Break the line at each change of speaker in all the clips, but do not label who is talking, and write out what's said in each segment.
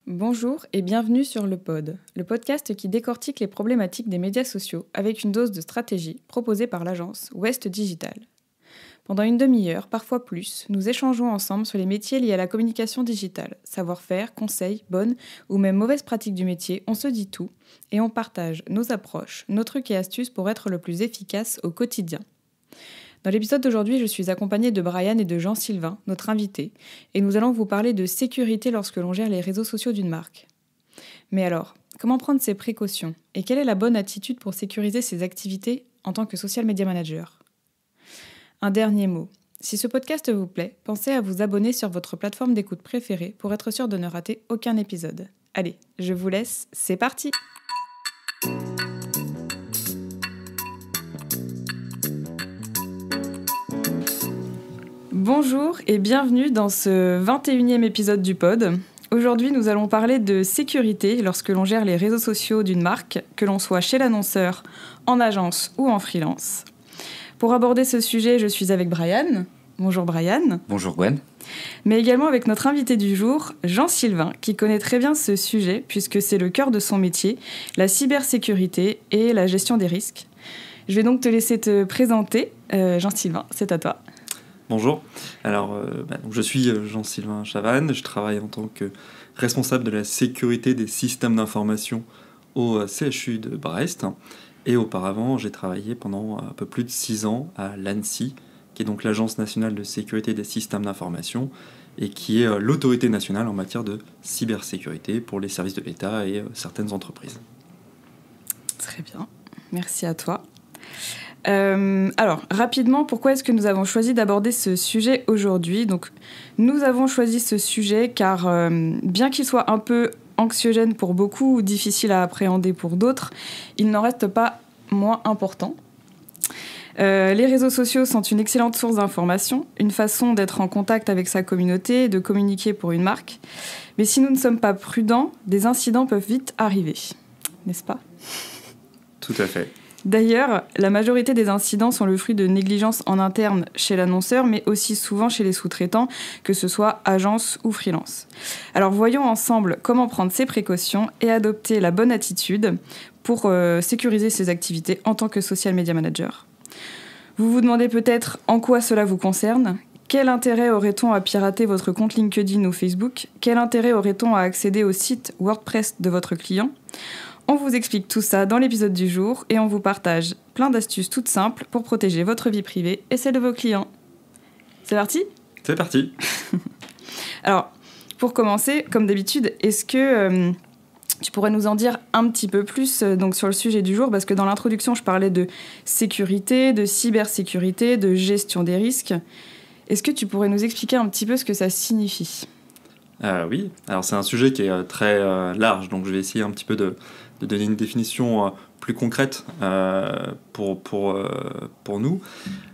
Bonjour et bienvenue sur Le Pod, le podcast qui décortique les problématiques des médias sociaux avec une dose de stratégie proposée par l'agence West Digital. Pendant une demi-heure, parfois plus, nous échangeons ensemble sur les métiers liés à la communication digitale, savoir-faire, conseils, bonnes ou même mauvaises pratiques du métier, on se dit tout et on partage nos approches, nos trucs et astuces pour être le plus efficace au quotidien. Dans l'épisode d'aujourd'hui, je suis accompagnée de Brian et de Jean-Sylvain, notre invité, et nous allons vous parler de sécurité lorsque l'on gère les réseaux sociaux d'une marque. Mais alors, comment prendre ses précautions et quelle est la bonne attitude pour sécuriser ses activités en tant que social media manager ? Un dernier mot. Si ce podcast vous plaît, pensez à vous abonner sur votre plateforme d'écoute préférée pour être sûr de ne rater aucun épisode. Allez, je vous laisse, c'est parti ! Bonjour et bienvenue dans ce 21e épisode du pod. Aujourd'hui, nous allons parler de sécurité lorsque l'on gère les réseaux sociaux d'une marque, que l'on soit chez l'annonceur, en agence ou en freelance. Pour aborder ce sujet, je suis avec Brian. Bonjour Brian.
Bonjour Gwen.
Mais également avec notre invité du jour, Jean-Sylvain, qui connaît très bien ce sujet puisque c'est le cœur de son métier, la cybersécurité et la gestion des risques. Je vais donc te laisser te présenter. Jean-Sylvain, c'est à toi.
Bonjour, alors donc je suis Jean-Sylvain Chavannes, je travaille en tant que responsable de la sécurité des systèmes d'information au CHU de Brest et auparavant j'ai travaillé pendant un peu plus de 6 ans à l'ANSSI, qui est donc l'Agence nationale de sécurité des systèmes d'information et qui est l'autorité nationale en matière de cybersécurité pour les services de l'État et certaines entreprises.
Très bien, merci à toi. Alors, rapidement, pourquoi est-ce que nous avons choisi d'aborder ce sujet aujourd'hui ? Donc, nous avons choisi ce sujet car, bien qu'il soit un peu anxiogène pour beaucoup ou difficile à appréhender pour d'autres, il n'en reste pas moins important. Les réseaux sociaux sont une excellente source d'information, une façon d'être en contact avec sa communauté et de communiquer pour une marque. Mais si nous ne sommes pas prudents, des incidents peuvent vite arriver, n'est-ce pas ?
Tout à fait.
D'ailleurs, la majorité des incidents sont le fruit de négligence en interne chez l'annonceur, mais aussi souvent chez les sous-traitants, que ce soit agence ou freelance. Alors voyons ensemble comment prendre ces précautions et adopter la bonne attitude pour sécuriser ses activités en tant que social media manager. Vous vous demandez peut-être en quoi cela vous concerne ? Quel intérêt aurait-on à pirater votre compte LinkedIn ou Facebook ? Quel intérêt aurait-on à accéder au site WordPress de votre client ? On vous explique tout ça dans l'épisode du jour et on vous partage plein d'astuces toutes simples pour protéger votre vie privée et celle de vos clients. C'est parti ?
C'est parti.
Alors, pour commencer, comme d'habitude, est-ce que tu pourrais nous en dire un petit peu plus donc, sur le sujet du jour ? Parce que dans l'introduction, je parlais de sécurité, de cybersécurité, de gestion des risques. Est-ce que tu pourrais nous expliquer un petit peu ce que ça signifie ?
Oui, alors c'est un sujet qui est très large, donc je vais essayer un petit peu de donner une définition plus concrète pour nous.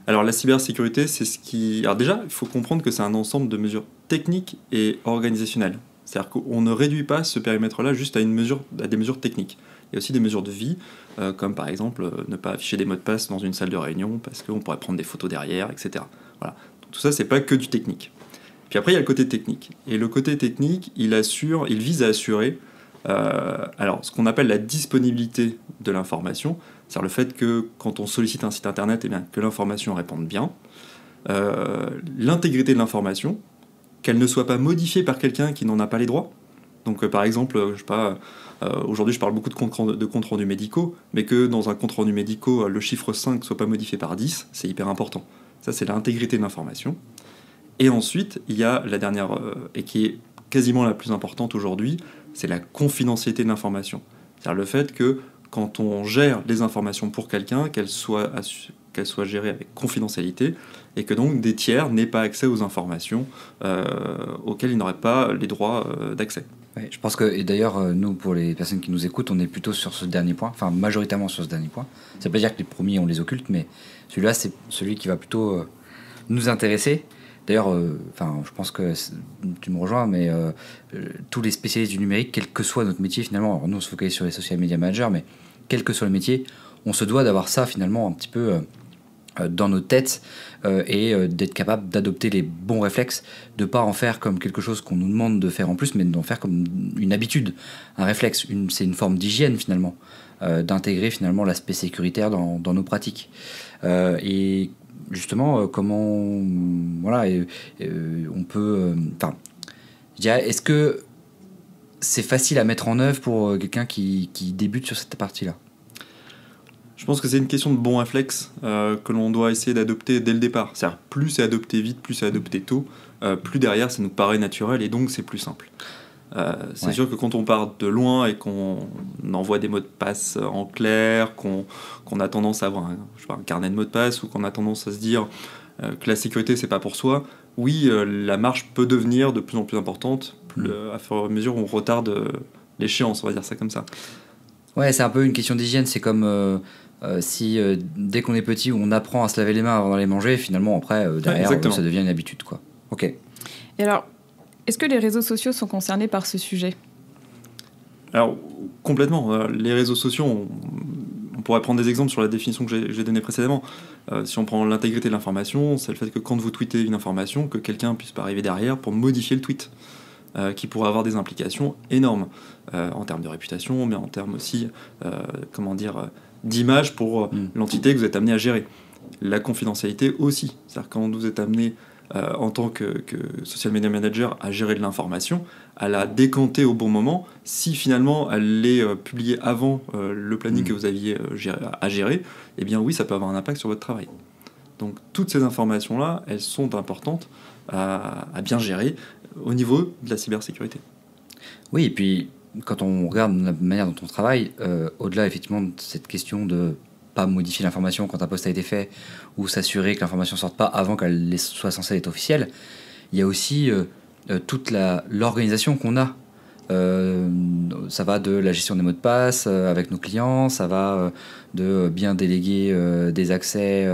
Alors la cybersécurité, c'est ce qui... Alors déjà, il faut comprendre que c'est un ensemble de mesures techniques et organisationnelles. C'est-à-dire qu'on ne réduit pas ce périmètre-là juste à des mesures techniques. Il y a aussi des mesures de vie, comme par exemple ne pas afficher des mots de passe dans une salle de réunion parce qu'on pourrait prendre des photos derrière, etc. Voilà. Donc, tout ça, c'est pas que du technique. Puis après, il y a le côté technique. Et le côté technique, il vise à assurer ce qu'on appelle la disponibilité de l'information, c'est-à-dire le fait que quand on sollicite un site internet, que l'information réponde bien, l'intégrité de l'information, qu'elle ne soit pas modifiée par quelqu'un qui n'en a pas les droits. Donc par exemple, aujourd'hui je parle beaucoup de comptes rendus médicaux, mais que dans un compte rendu médical, le chiffre 5 ne soit pas modifié par 10, c'est hyper important. Ça, c'est l'intégrité de l'information. Et ensuite, il y a la dernière, et qui est quasiment la plus importante aujourd'hui, c'est la confidentialité de l'information. C'est-à-dire le fait que quand on gère les informations pour quelqu'un, qu'elles soient gérées avec confidentialité, et que donc des tiers n'aient pas accès aux informations auxquelles ils n'auraient pas les droits d'accès.
Ouais, je pense que, et d'ailleurs, nous, pour les personnes qui nous écoutent, on est plutôt sur ce dernier point, enfin majoritairement sur ce dernier point. Ça veut pas dire que les premiers, on les occulte, mais celui-là, c'est celui qui va plutôt nous intéresser. D'ailleurs, je pense que tu me rejoins, mais tous les spécialistes du numérique, quel que soit notre métier finalement, alors nous on se focalise sur les social media managers, mais quel que soit le métier, on se doit d'avoir ça finalement un petit peu dans nos têtes et d'être capable d'adopter les bons réflexes, de pas en faire comme quelque chose qu'on nous demande de faire en plus, mais d'en faire comme une habitude, un réflexe. C'est une forme d'hygiène finalement, d'intégrer finalement l'aspect sécuritaire dans nos pratiques. Et justement, comment on peut... je dirais, est-ce que c'est facile à mettre en œuvre pour quelqu'un qui débute sur cette partie-là ?
Je pense que c'est une question de bon réflexe que l'on doit essayer d'adopter dès le départ. C'est-à-dire, plus c'est adopté vite, plus c'est adopté tôt, plus derrière ça nous paraît naturel et donc c'est plus simple. C'est sûr que quand on part de loin et qu'on envoie des mots de passe en clair, qu'on a tendance à avoir un carnet de mots de passe ou qu'on a tendance à se dire que la sécurité c'est pas pour soi, oui, la marche peut devenir de plus en plus importante à fur et à mesure où on retarde l'échéance, on va dire ça comme ça.
Ouais, c'est un peu une question d'hygiène, c'est comme... si dès qu'on est petit, on apprend à se laver les mains avant de les manger, finalement après derrière ça devient une habitude, quoi. Ok.
Et alors, est-ce que les réseaux sociaux sont concernés par ce sujet ?
Alors complètement. Les réseaux sociaux, on pourrait prendre des exemples sur la définition que j'ai donnée précédemment. Si on prend l'intégrité de l'information, c'est le fait que quand vous tweetez une information, que quelqu'un puisse pas arriver derrière pour modifier le tweet, qui pourrait avoir des implications énormes en termes de réputation, mais en termes aussi, d'image pour l'entité que vous êtes amené à gérer. La confidentialité aussi. C'est-à-dire quand vous êtes amené en tant que social media manager à gérer de l'information, à la décanter au bon moment, si finalement elle est publiée avant le planning que vous aviez à gérer, eh bien oui, ça peut avoir un impact sur votre travail. Donc toutes ces informations-là, elles sont importantes à bien gérer au niveau de la cybersécurité.
Oui, et puis quand on regarde la manière dont on travaille, au-delà effectivement de cette question de pas modifier l'information quand un post a été fait ou s'assurer que l'information sorte pas avant qu'elle soit censée être officielle, il y a aussi toute l'organisation qu'on a. Ça va de la gestion des mots de passe avec nos clients, ça va de bien déléguer des accès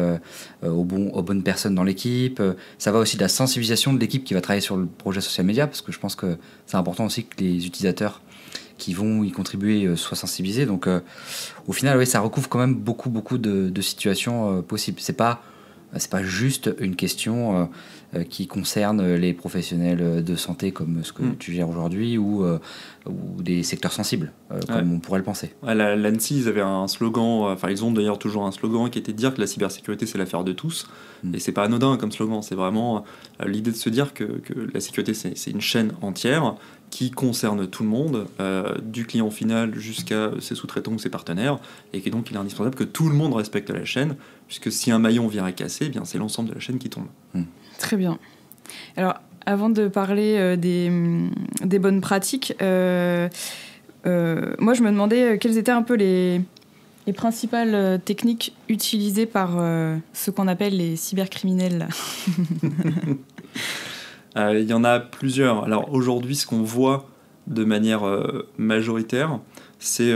aux bonnes personnes dans l'équipe, ça va aussi de la sensibilisation de l'équipe qui va travailler sur le projet social media, parce que je pense que c'est important aussi que les utilisateurs qui vont y contribuer soient sensibilisés. Donc au final, oui, ça recouvre quand même beaucoup de situations possibles. C'est pas juste une question qui concerne les professionnels de santé comme ce que tu gères aujourd'hui ou des secteurs sensibles, comme on pourrait le penser.
L'ANSSI, ils avaient un slogan, ils ont d'ailleurs toujours un slogan qui était de dire que la cybersécurité c'est l'affaire de tous. Et c'est pas anodin comme slogan, c'est vraiment l'idée de se dire que la sécurité c'est une chaîne entière qui concerne tout le monde, du client final jusqu'à ses sous-traitants ou ses partenaires, et que donc il est indispensable que tout le monde respecte la chaîne, puisque si un maillon vient à casser, eh bien c'est l'ensemble de la chaîne qui tombe.
Très bien. Alors, avant de parler des bonnes pratiques, moi je me demandais quelles étaient un peu les principales techniques utilisées par ce qu'on appelle les cybercriminels.
Il y en a plusieurs. Alors aujourd'hui, ce qu'on voit de manière majoritaire, c'est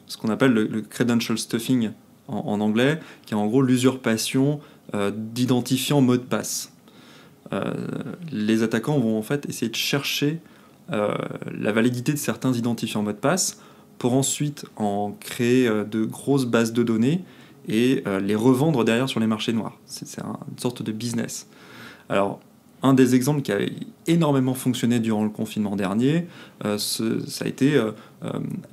ce qu'on appelle le credential stuffing en anglais, qui est en gros l'usurpation d'identifiants mots de passe. Les attaquants vont en fait essayer de chercher la validité de certains identifiants mots de passe pour ensuite en créer de grosses bases de données et les revendre derrière sur les marchés noirs. C'est une sorte de business. Alors, un des exemples qui a énormément fonctionné durant le confinement dernier, ça a été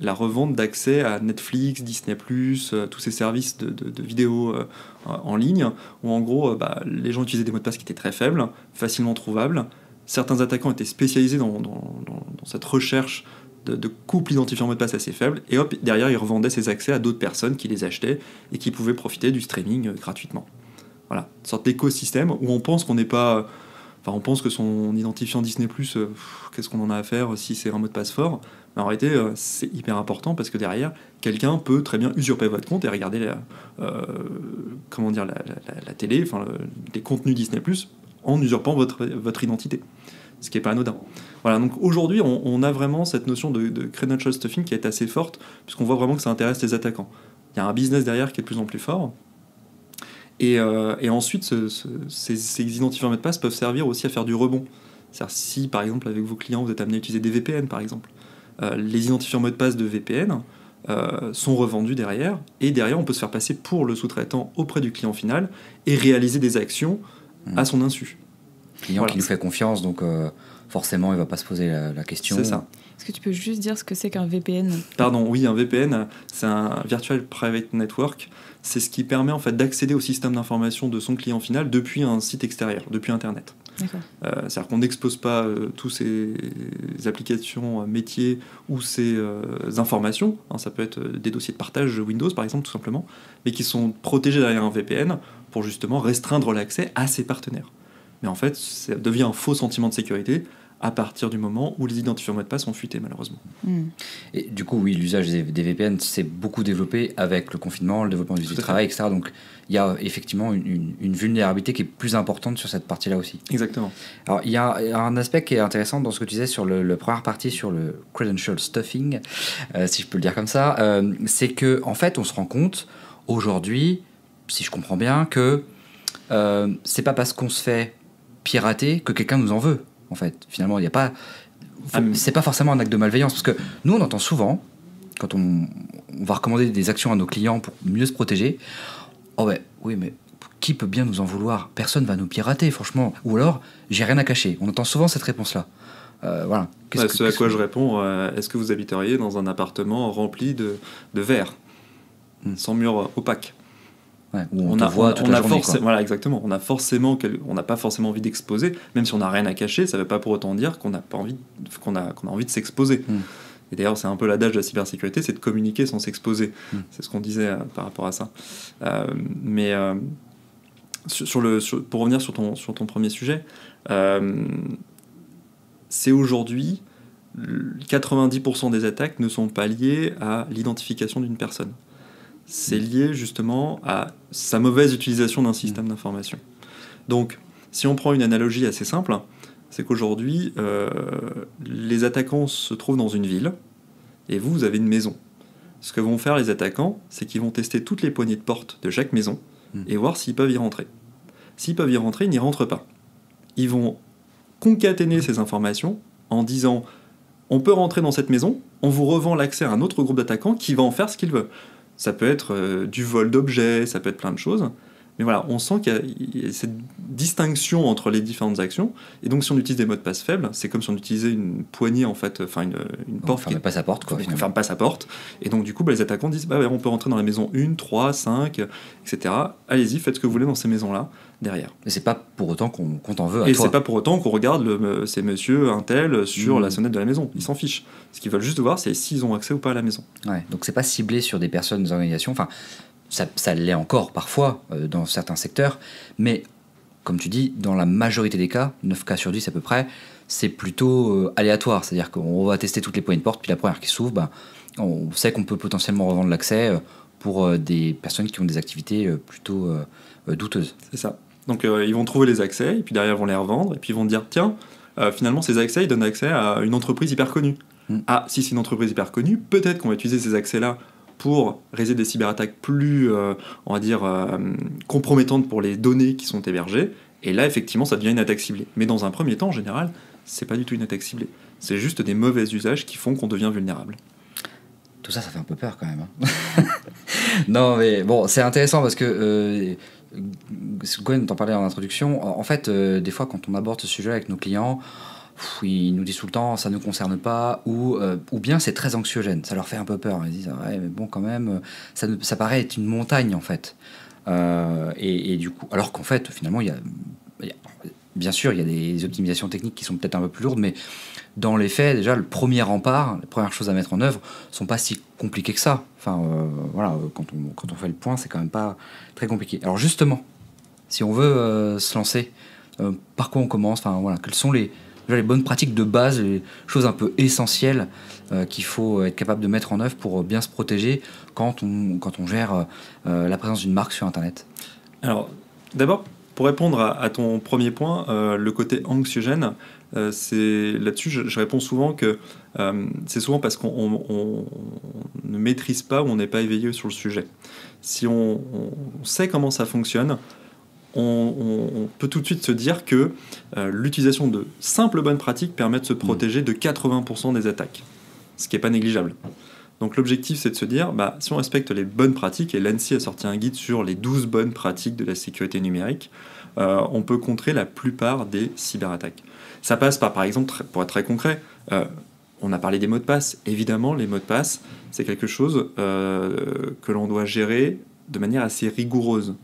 la revente d'accès à Netflix, Disney+, tous ces services de vidéos en ligne, où en gros, les gens utilisaient des mots de passe qui étaient très faibles, facilement trouvables. Certains attaquants étaient spécialisés dans cette recherche de couples identifiant mot de passe assez faibles, et hop, derrière, ils revendaient ces accès à d'autres personnes qui les achetaient et qui pouvaient profiter du streaming gratuitement. Voilà, une sorte d'écosystème où on pense qu'on n'est pas... on pense que son identifiant Disney+, qu'est-ce qu'on en a à faire si c'est un mot de passe fort ? Mais en réalité, c'est hyper important parce que derrière, quelqu'un peut très bien usurper votre compte et regarder la télé, les contenus Disney+, en usurpant votre identité. Ce qui n'est pas anodin. Voilà, donc aujourd'hui, on a vraiment cette notion de credential stuffing qui est assez forte, puisqu'on voit vraiment que ça intéresse les attaquants. Il y a un business derrière qui est de plus en plus fort. Et ensuite, ces identifiants mots de passe peuvent servir aussi à faire du rebond. C'est-à-dire si, par exemple, avec vos clients, vous êtes amené à utiliser des VPN, par exemple, les identifiants mots de passe de VPN sont revendus derrière, et derrière on peut se faire passer pour le sous-traitant auprès du client final et réaliser des actions à son insu.
Client qui nous fait confiance, donc forcément il va pas se poser la question.
C'est ça.
Est-ce que tu peux juste dire ce que c'est qu'un VPN ?
Pardon, oui, un VPN, c'est un Virtual Private Network. C'est ce qui permet en fait d'accéder au système d'information de son client final depuis un site extérieur, depuis Internet.
D'accord.
C'est-à-dire qu'on n'expose pas tous ces applications métiers ou ces informations, hein, ça peut être des dossiers de partage Windows par exemple tout simplement, mais qui sont protégés derrière un VPN pour justement restreindre l'accès à ses partenaires. Mais en fait, ça devient un faux sentiment de sécurité à partir du moment où les identifiants mots de passe sont fuités, malheureusement.
Et du coup, oui, l'usage des VPN s'est beaucoup développé avec le confinement, le développement du télétravail, etc. Donc, il y a effectivement une vulnérabilité qui est plus importante sur cette partie-là aussi.
Exactement.
Alors, il y a un aspect qui est intéressant dans ce que tu disais sur la première partie, sur le credential stuffing, si je peux le dire comme ça, c'est que en fait, on se rend compte, aujourd'hui, si je comprends bien, que c'est pas parce qu'on se fait pirater que quelqu'un nous en veut. En fait, finalement, il y a pas. C'est pas forcément un acte de malveillance, parce que nous, on entend souvent, quand on va recommander des actions à nos clients pour mieux se protéger, oh ouais, oui, mais qui peut bien nous en vouloir ? Personne va nous pirater, franchement. Ou alors, j'ai rien à cacher. On entend souvent cette réponse-là. Voilà.
Ce à quoi je réponds, est-ce que vous habiteriez dans un appartement rempli de verre, sans mur opaque ?
Ouais, où on te voit toute la journée, quoi.
Voilà, exactement. On n'a pas forcément envie d'exposer, même si on n'a rien à cacher, ça ne veut pas pour autant dire qu'on a envie de s'exposer. Et d'ailleurs, c'est un peu l'adage de la cybersécurité, c'est de communiquer sans s'exposer. C'est ce qu'on disait par rapport à ça. Pour revenir sur ton premier sujet, c'est aujourd'hui 90% des attaques ne sont pas liées à l'identification d'une personne. C'est lié justement à sa mauvaise utilisation d'un système d'information. Donc, si on prend une analogie assez simple, c'est qu'aujourd'hui, les attaquants se trouvent dans une ville, et vous avez une maison. Ce que vont faire les attaquants, c'est qu'ils vont tester toutes les poignées de porte de chaque maison, et voir s'ils peuvent y rentrer. S'ils peuvent y rentrer, ils n'y rentrent pas. Ils vont concaténer ces informations en disant « on peut rentrer dans cette maison, on vous revend l'accès à un autre groupe d'attaquants qui va en faire ce qu'il veut ». Ça peut être du vol d'objets, ça peut être plein de choses. Mais voilà, on sent qu'il y a cette distinction entre les différentes actions. Et donc, si on utilise des mots de passe faibles, c'est comme si on utilisait une poignée, en fait, enfin une porte.
On ferme pas sa porte, quoi.
On ferme pas sa porte. Et donc, du coup, les attaquants disent ouais, on peut rentrer dans la maison 1, 3, 5, etc. Allez-y, faites ce que vous voulez dans ces maisons-là, derrière.
Mais c'est pas pour autant qu'on t'en veut à toi.
Et c'est pas pour autant qu'on regarde ces messieurs un tel sur la sonnette de la maison. Ils s'en fichent. Ce qu'ils veulent juste voir, c'est s'ils ont accès ou pas à la maison.
Ouais, donc c'est pas ciblé sur des personnes, des organisations. Enfin, ça l'est encore parfois dans certains secteurs, mais comme tu dis, dans la majorité des cas, 9 cas sur 10 à peu près, c'est plutôt aléatoire. C'est-à-dire qu'on va tester toutes les poignées de porte, puis la première qui s'ouvre, on sait qu'on peut potentiellement revendre l'accès pour des personnes qui ont des activités plutôt douteuses.
C'est ça. Donc ils vont trouver les accès, et puis derrière ils vont les revendre, et puis ils vont dire tiens, finalement ces accès ils donnent accès à une entreprise hyper connue. Ah, si c'est une entreprise hyper connue, peut-être qu'on va utiliser ces accès-là pour réaliser des cyberattaques plus, on va dire, compromettantes pour les données qui sont hébergées, et là effectivement ça devient une attaque ciblée. Mais dans un premier temps, en général, c'est pas du tout une attaque ciblée. C'est juste des mauvais usages qui font qu'on devient vulnérable.
Tout ça fait un peu peur quand même. Non, mais bon, c'est intéressant parce que Gwen t'en parlait en introduction. En fait, des fois, quand on aborde ce sujet avec nos clients, ils nous disent tout le temps ça ne nous concerne pas, ou bien c'est très anxiogène, ça leur fait un peu peur. Ils disent ouais, mais bon, quand même, ça paraît être une montagne en fait. Et du coup, alors qu'en fait, finalement, bien sûr, il y a des optimisations techniques qui sont peut-être un peu plus lourdes, mais dans les faits, déjà, le premier rempart, les premières choses à mettre en œuvre sont pas si compliquées que ça. Enfin, voilà, quand on fait le point, c'est quand même pas très compliqué. Alors justement, si on veut se lancer, par quoi on commence ? Enfin, voilà, quelles sont les bonnes pratiques de base, les choses un peu essentielles qu'il faut être capable de mettre en œuvre pour bien se protéger quand on gère la présence d'une marque sur Internet ?
Alors, d'abord, pour répondre à ton premier point, le côté anxiogène, là-dessus, je réponds souvent que c'est souvent parce qu'on ne maîtrise pas ou on n'est pas éveillé sur le sujet. Si on sait comment ça fonctionne, on peut tout de suite se dire que l'utilisation de simples bonnes pratiques permet de se protéger de 80% des attaques, ce qui n'est pas négligeable. Donc l'objectif, c'est de se dire, si on respecte les bonnes pratiques, et l'ANSSI a sorti un guide sur les 12 bonnes pratiques de la sécurité numérique, on peut contrer la plupart des cyberattaques. Ça passe par exemple, pour être très concret, on a parlé des mots de passe. Évidemment, les mots de passe, c'est quelque chose que l'on doit gérer de manière assez rigoureuse.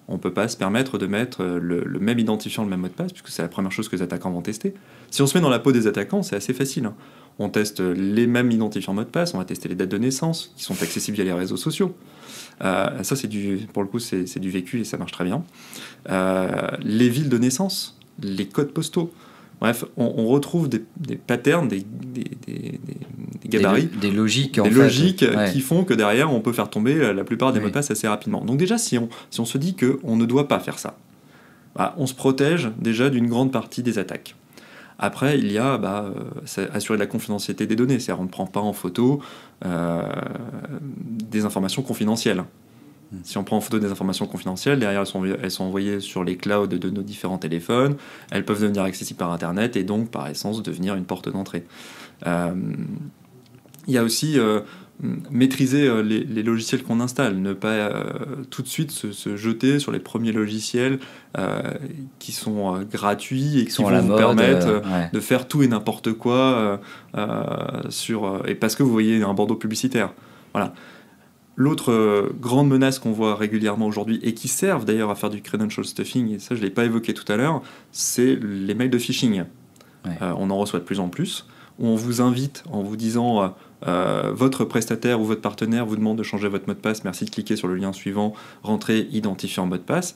On ne peut pas se permettre de mettre le même identifiant, le même mot de passe, puisque c'est la première chose que les attaquants vont tester. Si on se met dans la peau des attaquants, c'est assez facile, hein. On teste les mêmes identifiants mot de passe, on va tester les dates de naissance, qui sont accessibles via les réseaux sociaux. Ça, pour le coup, c'est du vécu et ça marche très bien. Les villes de naissance, les codes postaux. Bref, on retrouve des patterns, des gabarits,
des logiques,
ouais, qui font que derrière, on peut faire tomber la plupart des mots de passe assez rapidement. Donc déjà, si on se dit qu'on ne doit pas faire ça, on se protège déjà d'une grande partie des attaques. Après, il y a assurer la confidentialité des données, c'est-à-dire on ne prend pas en photo des informations confidentielles. Si on prend en photo des informations confidentielles, derrière elles sont envoyées sur les clouds de nos différents téléphones, elles peuvent devenir accessibles par Internet et donc par essence devenir une porte d'entrée. Il y a aussi maîtriser les logiciels qu'on installe, ne pas tout de suite se jeter sur les premiers logiciels qui sont gratuits et qui vont vous permettre de faire tout et n'importe quoi et parce que vous voyez un bandeau publicitaire. Voilà. L'autre grande menace qu'on voit régulièrement aujourd'hui et qui servent d'ailleurs à faire du credential stuffing, et ça je ne l'ai pas évoqué tout à l'heure, c'est les mails de phishing. Ouais. On en reçoit de plus en plus, où on vous invite en vous disant votre prestataire ou votre partenaire vous demande de changer votre mot de passe, merci de cliquer sur le lien suivant, rentrez identifiant mot de passe.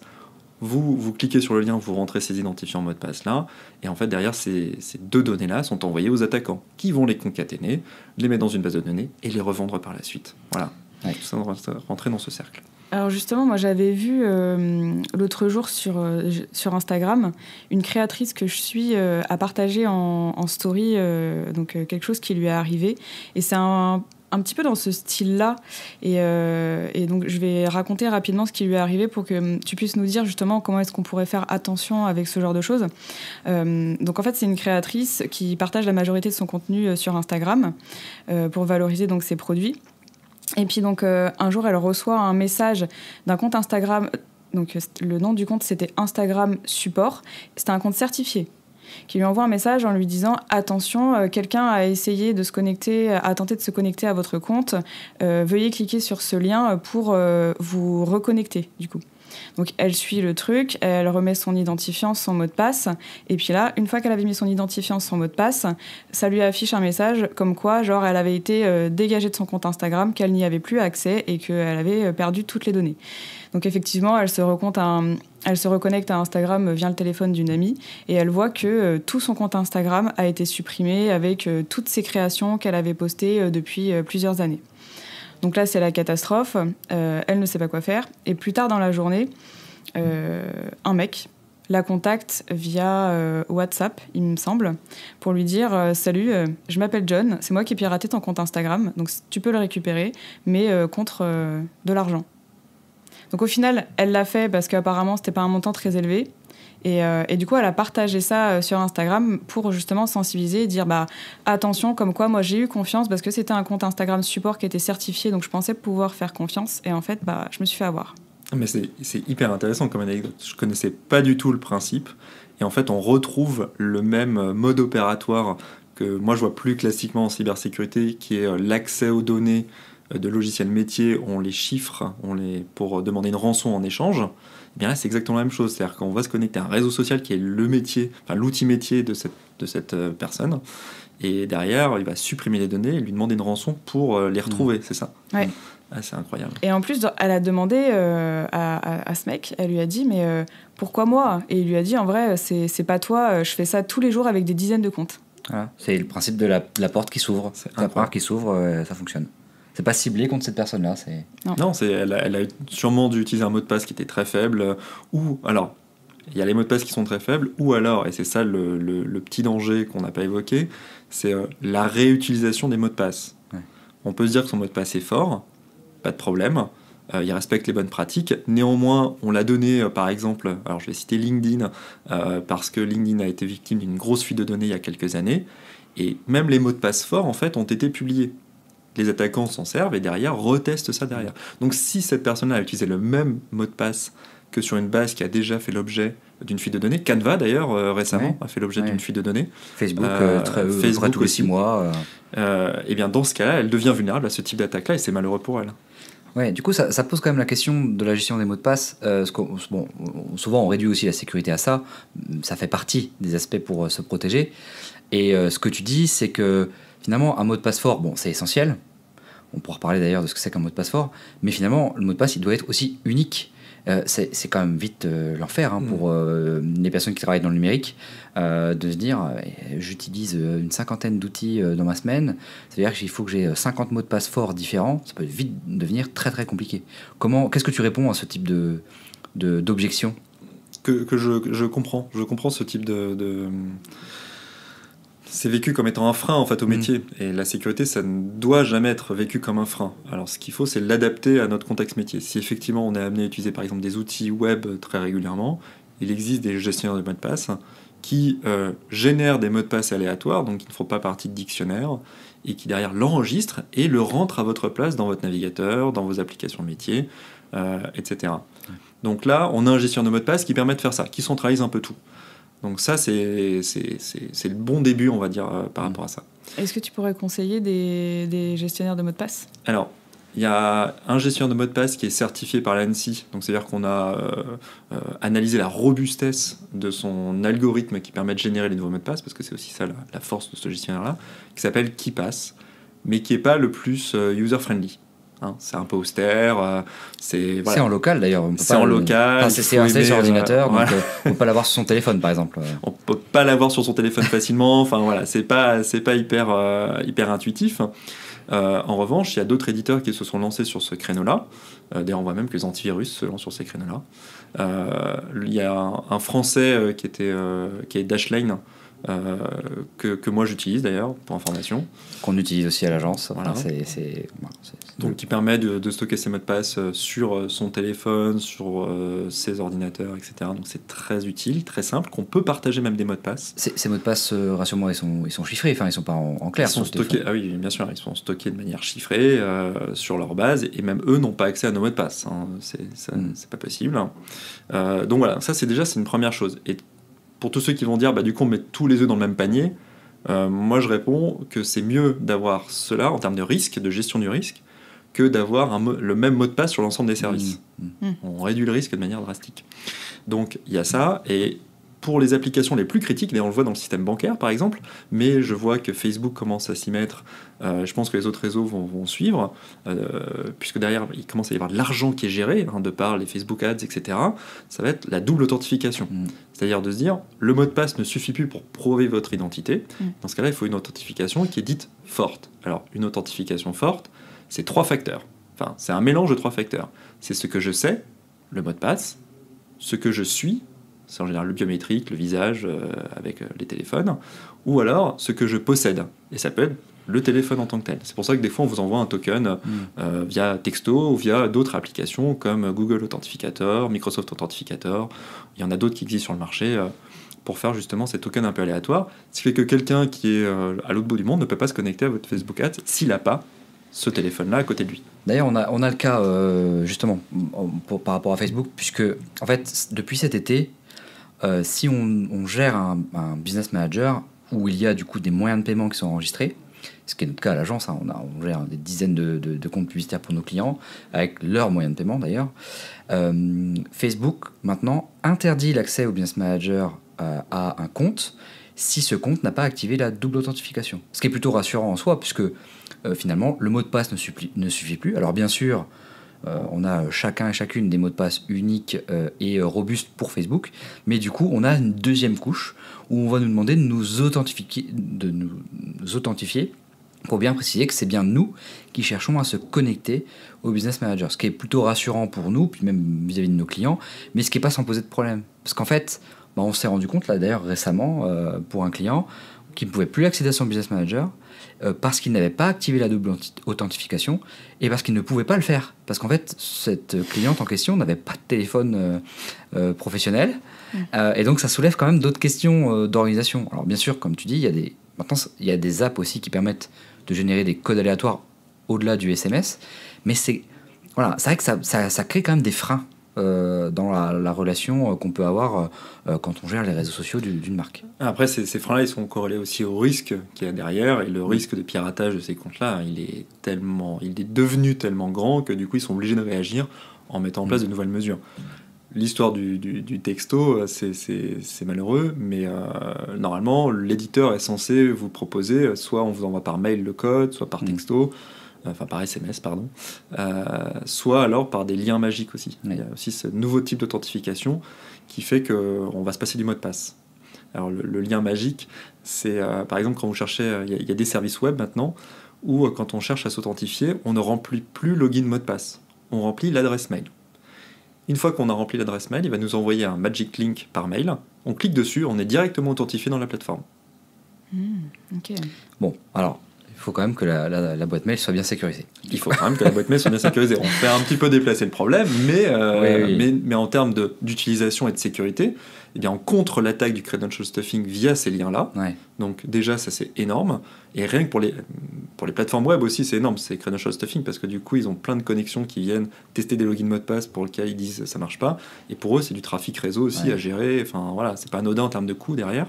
Vous cliquez sur le lien, vous rentrez ces identifiants mot de passe là, et en fait derrière ces deux données-là sont envoyées aux attaquants, qui vont les concaténer, les mettre dans une base de données et les revendre par la suite. Voilà. Ouais. Tout ça rentrer dans ce cercle.
Alors justement, moi j'avais vu l'autre jour sur Instagram, une créatrice que je suis a partagé en story quelque chose qui lui est arrivé. Et c'est un petit peu dans ce style-là. Et donc je vais raconter rapidement ce qui lui est arrivé pour que tu puisses nous dire justement comment est-ce qu'on pourrait faire attention avec ce genre de choses. Donc en fait, c'est une créatrice qui partage la majorité de son contenu sur Instagram pour valoriser donc ses produits. Et puis donc un jour, elle reçoit un message d'un compte Instagram. Donc le nom du compte, c'était Instagram Support. C'était un compte certifié qui lui envoie un message en lui disant « Attention, quelqu'un a essayé de se connecter, a tenté de se connecter à votre compte. Veuillez cliquer sur ce lien pour vous reconnecter, du coup. » Donc elle suit le truc, elle remet son identifiant, son mot de passe, et puis là, une fois qu'elle avait mis son identifiant, son mot de passe, ça lui affiche un message comme quoi, genre, elle avait été dégagée de son compte Instagram, qu'elle n'y avait plus accès et qu'elle avait perdu toutes les données. Donc effectivement, elle se reconnecte à Instagram via le téléphone d'une amie et elle voit que tout son compte Instagram a été supprimé avec toutes ses créations qu'elle avait postées depuis plusieurs années. Donc là, c'est la catastrophe. Elle ne sait pas quoi faire. Et plus tard dans la journée, un mec la contacte via WhatsApp, il me semble, pour lui dire « Salut, je m'appelle John, c'est moi qui ai piraté ton compte Instagram, donc tu peux le récupérer, mais contre de l'argent. » Donc au final, elle l'a fait parce qu'apparemment, c'était pas un montant très élevé. Et du coup, elle a partagé ça sur Instagram pour justement sensibiliser et dire attention, comme quoi moi j'ai eu confiance parce que c'était un compte Instagram support qui était certifié, donc je pensais pouvoir faire confiance. Et en fait, je me suis fait avoir.
Mais c'est hyper intéressant comme anecdote. Je connaissais pas du tout le principe. Et en fait, on retrouve le même mode opératoire que moi je vois plus classiquement en cybersécurité, qui est l'accès aux données de logiciels métiers. On les chiffre pour demander une rançon en échange. Eh bien là, c'est exactement la même chose. C'est-à-dire qu'on va se connecter à un réseau social qui est l'outil métier de cette personne. Et derrière, il va supprimer les données et lui demander une rançon pour les retrouver. C'est ça.
Ouais.
Ah, c'est incroyable.
Et en plus, elle a demandé à ce mec, elle lui a dit, mais pourquoi moi ? Et il lui a dit, en vrai, c'est pas toi, je fais ça tous les jours avec des dizaines de comptes.
Voilà. C'est le principe de la porte qui s'ouvre. La porte qui s'ouvre, ça fonctionne. C'est pas ciblé contre cette personne-là.
Non, elle a sûrement dû utiliser un mot de passe qui était très faible. Ou alors, il y a les mots de passe qui sont très faibles. Ou alors, et c'est ça le petit danger qu'on n'a pas évoqué, c'est la réutilisation des mots de passe. Ouais. On peut se dire que son mot de passe est fort, pas de problème. Il respecte les bonnes pratiques. Néanmoins, on l'a donné, par exemple, alors je vais citer LinkedIn, parce que LinkedIn a été victime d'une grosse fuite de données il y a quelques années. Et même les mots de passe forts, en fait, ont été publiés. les attaquants s'en servent et derrière retestent ça derrière. Donc si cette personne-là a utilisé le même mot de passe que sur une base qui a déjà fait l'objet d'une fuite de données, Canva d'ailleurs récemment a fait l'objet d'une fuite de données.
Facebook, tous les 6 mois.
Et bien dans ce cas-là, elle devient vulnérable à ce type d'attaque-là et c'est malheureux pour elle.
Ouais, du coup, ça pose quand même la question de la gestion des mots de passe. Souvent, on réduit aussi la sécurité à ça. Ça fait partie des aspects pour se protéger. Et ce que tu dis, c'est que finalement, un mot de passe fort, c'est essentiel. On pourra reparler d'ailleurs de ce que c'est qu'un mot de passe fort. Mais finalement, le mot de passe, il doit être aussi unique. C'est quand même vite l'enfer pour les personnes qui travaillent dans le numérique de se dire j'utilise une 50aine d'outils dans ma semaine, c'est-à-dire qu'il faut que j'ai 50 mots de passe forts différents, ça peut vite devenir très très compliqué. Qu'est-ce que tu réponds à ce type d'objection?
Que je comprends ce type de... C'est vécu comme étant un frein en fait au métier. Et la sécurité, ça ne doit jamais être vécu comme un frein. Alors ce qu'il faut, c'est l'adapter à notre contexte métier. Si effectivement on est amené à utiliser par exemple des outils web très régulièrement, il existe des gestionnaires de mots de passe qui génèrent des mots de passe aléatoires, donc qui ne font pas partie de dictionnaire, et qui derrière l'enregistrent et le rentrent à votre place dans votre navigateur, dans vos applications métiers, etc. Donc là, on a un gestionnaire de mots de passe qui permet de faire ça, qui centralise un peu tout. Donc ça, c'est le bon début, on va dire, par rapport à ça.
Est-ce que tu pourrais conseiller des gestionnaires de mots de passe ?
Alors, il y a un gestionnaire de mots de passe qui est certifié par l'ANSSI, donc c'est-à-dire qu'on a analysé la robustesse de son algorithme qui permet de générer les nouveaux mots de passe, parce que c'est aussi ça la force de ce gestionnaire-là, qui s'appelle KeePass, mais qui n'est pas le plus user-friendly. C'est un peu austère. C'est
en local d'ailleurs.
C'est en local.
C'est installé sur ordinateur, donc on ne peut pas l'avoir sur son téléphone par exemple.
On ne peut pas l'avoir sur son téléphone facilement. Enfin voilà, c'est pas hyper intuitif. En revanche, il y a d'autres éditeurs qui se sont lancés sur ce créneau-là. D'ailleurs, on voit même que les antivirus se lancent sur ces créneaux-là. Il y a un Français qui est Dashlane. Que moi j'utilise d'ailleurs pour information,
qu'on utilise aussi à l'agence.
Voilà. Donc qui permet de stocker ses mots de passe sur son téléphone, sur ses ordinateurs, etc. Donc c'est très utile, très simple, qu'on peut partager même des mots de passe.
Ces mots de passe, rassure-moi, ils sont chiffrés, enfin ils sont pas en clair.
Ils sont stockés, oui, bien sûr, ils sont stockés de manière chiffrée sur leur base, et même eux n'ont pas accès à nos mots de passe. C'est pas possible. Donc voilà, ça c'est une première chose. Et pour tous ceux qui vont dire, du coup, on met tous les œufs dans le même panier, moi je réponds que c'est mieux d'avoir cela en termes de risque, de gestion du risque, que d'avoir le même mot de passe sur l'ensemble des services. On réduit le risque de manière drastique. Donc il y a ça, et pour les applications les plus critiques, on le voit dans le système bancaire par exemple, mais je vois que Facebook commence à s'y mettre, je pense que les autres réseaux vont suivre, puisque derrière il commence à y avoir de l'argent qui est géré, de par les Facebook Ads, etc. Ça va être la double authentification. C'est-à-dire de se dire, le mot de passe ne suffit plus pour prouver votre identité. Dans ce cas-là, il faut une authentification qui est dite forte. Alors, une authentification forte, c'est 3 facteurs. Enfin, c'est un mélange de 3 facteurs. C'est ce que je sais, le mot de passe, ce que je suis, c'est en général le biométrique, le visage avec les téléphones, ou alors ce que je possède. Et ça peut être le téléphone en tant que tel. C'est pour ça que des fois on vous envoie un token via texto ou via d'autres applications comme Google Authenticator, Microsoft Authenticator. Il y en a d'autres qui existent sur le marché pour faire justement ces tokens un peu aléatoires. Ce qui fait que quelqu'un qui est à l'autre bout du monde ne peut pas se connecter à votre Facebook Ads s'il n'a pas ce téléphone-là à côté de lui.
D'ailleurs, on a le cas justement par rapport à Facebook, puisque en fait depuis cet été, si on gère un business manager où il y a du coup des moyens de paiement qui sont enregistrés, ce qui est notre cas à l'agence, on gère des dizaines de comptes publicitaires pour nos clients, avec leurs moyens de paiement d'ailleurs, Facebook maintenant interdit l'accès au business manager à un compte si ce compte n'a pas activé la double authentification. Ce qui est plutôt rassurant en soi, puisque finalement le mot de passe ne suffit plus. Alors bien sûr, on a chacun et chacune des mots de passe uniques et robustes pour Facebook, mais du coup on a une deuxième couche où on va nous demander de nous authentifier pour bien préciser que c'est bien nous qui cherchons à se connecter au business manager, ce qui est plutôt rassurant pour nous, puis même vis-à-vis de nos clients, mais ce qui n'est pas sans poser de problème, parce qu'en fait on s'est rendu compte là d'ailleurs récemment pour un client qui ne pouvait plus accéder à son business manager parce qu'il n'avait pas activé la double authentification et parce qu'il ne pouvait pas le faire. Parce qu'en fait, cette cliente en question n'avait pas de téléphone professionnel. Et donc, ça soulève quand même d'autres questions d'organisation. Alors, bien sûr, comme tu dis, maintenant, il y a des apps aussi qui permettent de générer des codes aléatoires au-delà du SMS, mais c'est vrai que ça crée quand même des freins dans la relation qu'on peut avoir quand on gère les réseaux sociaux d'une marque.
Après, ces freins-là, ils sont corrélés aussi au risque qu'il y a derrière, et le risque de piratage de ces comptes-là, il est devenu tellement grand que du coup, ils sont obligés de réagir en mettant en place de nouvelles mesures. L'histoire du texto, c'est malheureux, mais normalement, l'éditeur est censé vous proposer, soit on vous envoie par mail le code, soit par texto, enfin par SMS, pardon, soit alors par des liens magiques aussi. Il y a aussi ce nouveau type d'authentification qui fait qu'on va se passer du mot de passe. Alors le lien magique, c'est par exemple quand vous cherchez, il y a des services web maintenant, où quand on cherche à s'authentifier, on ne remplit plus login mot de passe, on remplit l'adresse mail. Une fois qu'on a rempli l'adresse mail, il va nous envoyer un magic link par mail. On clique dessus, on est directement authentifié dans la plateforme.
Ok.
Bon, alors, il faut quand même que la boîte mail soit bien sécurisée.
Il faut quand même que la boîte mail soit bien sécurisée. On fait un petit peu déplacer le problème, mais en termes d'utilisation et de sécurité, eh bien, on contre l'attaque du credential stuffing via ces liens-là.
Ouais.
Donc déjà, ça c'est énorme. Et rien que pour les plateformes web aussi, c'est énorme, c'est credential stuffing, parce que du coup, ils ont plein de connexions qui viennent tester des logins mot de passe pour lequel ils disent ça marche pas. Et pour eux, c'est du trafic réseau aussi à gérer. Enfin voilà, c'est pas anodin en termes de coûts derrière.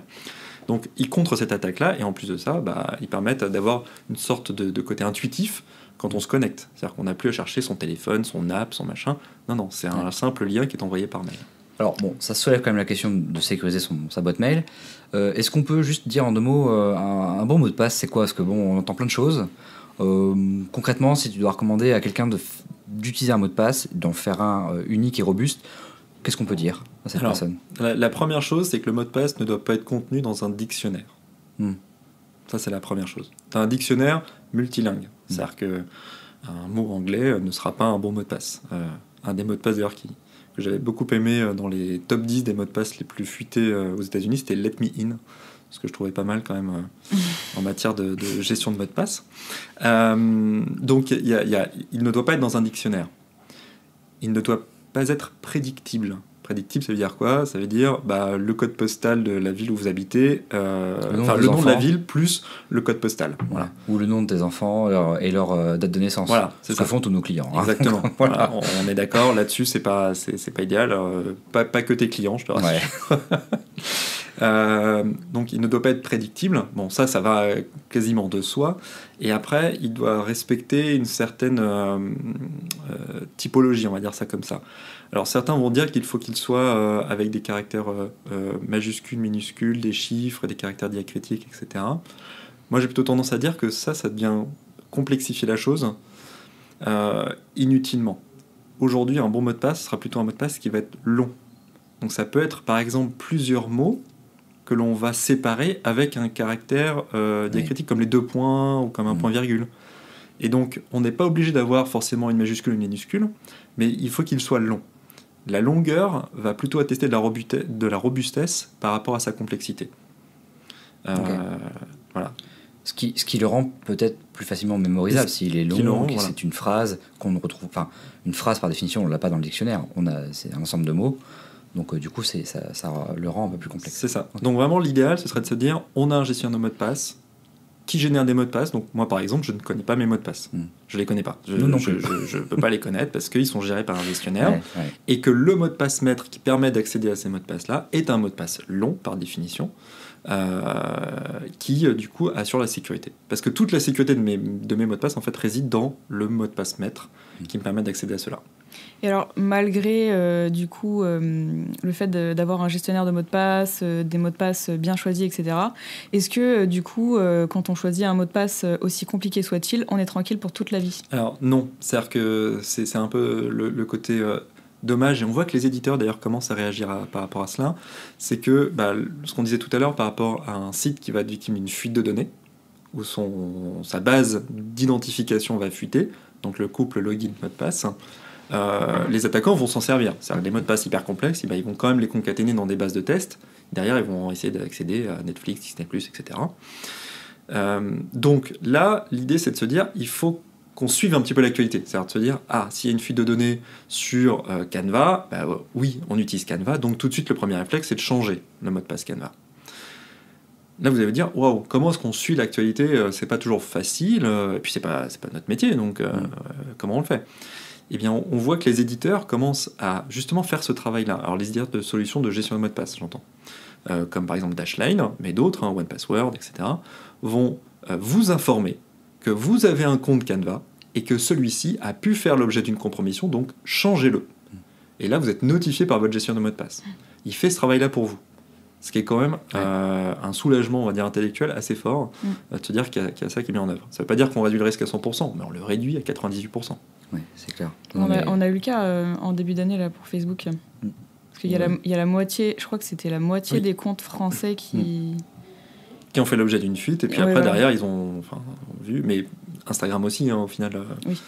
Donc ils contrent cette attaque-là, et en plus de ça, ils permettent d'avoir une sorte de côté intuitif quand on se connecte. C'est-à-dire qu'on n'a plus à chercher son téléphone, son app, son machin. Non, c'est un simple lien qui est envoyé par mail.
Alors bon, ça soulève quand même la question de sécuriser sa boîte mail. Est-ce qu'on peut juste dire en 2 mots un bon mot de passe, c'est quoi? Parce que bon, on entend plein de choses. Concrètement, si tu dois recommander à quelqu'un d'utiliser un mot de passe, d'en faire un unique et robuste, qu'est-ce qu'on peut dire à cette personne?
La première chose, c'est que le mot de passe ne doit pas être contenu dans un dictionnaire. Ça, c'est la première chose. Tu as un dictionnaire multilingue. C'est-à-dire qu'un mot anglais ne sera pas un bon mot de passe. Un des mots de passe, d'ailleurs, que j'avais beaucoup aimé dans les top 10 des mots de passe les plus fuités aux États-Unis, c'était Let Me In, ce que je trouvais pas mal quand même en matière de gestion de mots de passe. Donc il ne doit pas être dans un dictionnaire. Il ne doit pas être prédictible. Prédictible, ça veut dire quoi? Ça veut dire le code postal de la ville où vous habitez, le nom de la ville plus le code postal. Voilà.
Ou le nom de tes enfants et leur date de naissance. Voilà, c'est ce que font tous nos clients.
Exactement. Voilà, on est d'accord là-dessus, c'est pas idéal. Pas que tes clients, je te rassure. Ouais. Donc il ne doit pas être prédictible. Bon, ça va quasiment de soi. Et après, il doit respecter une certaine typologie, on va dire ça comme ça. Alors certains vont dire qu'il faut qu'il soit avec des caractères majuscules, minuscules, des chiffres, des caractères diacritiques, etc. Moi j'ai plutôt tendance à dire que ça devient complexifier la chose inutilement. Aujourd'hui, un bon mot de passe sera plutôt un mot de passe qui va être long. Donc ça peut être par exemple plusieurs mots que l'on va séparer avec un caractère diacritique comme les 2 points ou comme un point-virgule. Et donc on n'est pas obligé d'avoir forcément une majuscule ou une minuscule, mais il faut qu'il soit long. La longueur va plutôt attester de la robustesse par rapport à sa complexité. Voilà.
Ce qui le rend peut-être plus facilement mémorisable s'il est long, c'est une phrase qu'on ne retrouve. Enfin, une phrase par définition, on ne l'a pas dans le dictionnaire. C'est un ensemble de mots. Donc du coup, ça le rend un peu plus complexe.
C'est ça. Donc vraiment, l'idéal, ce serait de se dire, on a un gestionnaire de mots de passe qui génère des mots de passe. Donc moi, par exemple, je ne connais pas mes mots de passe. Je les connais pas. Je ne peux pas les connaître parce qu'ils sont gérés par un gestionnaire. Et que le mot de passe maître qui permet d'accéder à ces mots de passe-là est un mot de passe long, par définition, qui, du coup, assure la sécurité. Parce que toute la sécurité de mes mots de passe, en fait, réside dans le mot de passe maître qui me permet d'accéder à cela.
Et alors, malgré du coup le fait d'avoir un gestionnaire de mots de passe, des mots de passe bien choisis, etc., est-ce que du coup, quand on choisit un mot de passe aussi compliqué soit-il, on est tranquille pour toute la vie?
Alors non, c'est-à-dire que c'est un peu le côté dommage, et on voit que les éditeurs d'ailleurs commencent à réagir par rapport à cela, c'est que ce qu'on disait tout à l'heure par rapport à un site qui va être victime d'une fuite de données, où sa base d'identification va fuiter, donc le couple login mot de passe, les attaquants vont s'en servir. C'est-à-dire que les mots de passe hyper complexes, ils vont quand même les concaténer dans des bases de tests. Derrière, ils vont essayer d'accéder à Netflix, Disney+, etc. Donc là, l'idée, c'est de se dire, il faut qu'on suive un petit peu l'actualité. C'est-à-dire de se dire, s'il y a une fuite de données sur Canva, oui, on utilise Canva, donc tout de suite, le premier réflexe, c'est de changer le mot de passe Canva. Là, vous allez dire, waouh, comment est-ce qu'on suit l'actualité? C'est pas toujours facile, et puis c'est pas notre métier, donc comment on le fait? Eh bien, on voit que les éditeurs commencent à justement faire ce travail-là. Alors, les éditeurs de solutions de gestion de mots de passe, j'entends, comme par exemple Dashlane, mais d'autres, 1Password, etc., vont vous informer que vous avez un compte Canva et que celui-ci a pu faire l'objet d'une compromission, donc changez-le. Et là, vous êtes notifié par votre gestion de mot de passe. Il fait ce travail-là pour vous. Ce qui est quand même un soulagement, on va dire, intellectuel assez fort, de se dire qu'il y a ça qui est mis en œuvre. Ça ne veut pas dire qu'on réduit le risque à 100%, mais on le réduit à 98%.
Oui, c'est clair.
On a eu le cas en début d'année là, pour Facebook. Parce qu'il y a la moitié, je crois que c'était la moitié des comptes français qui
ont fait l'objet d'une fuite, et puis après, derrière, ils ont vu, mais Instagram aussi, au final.
Oui.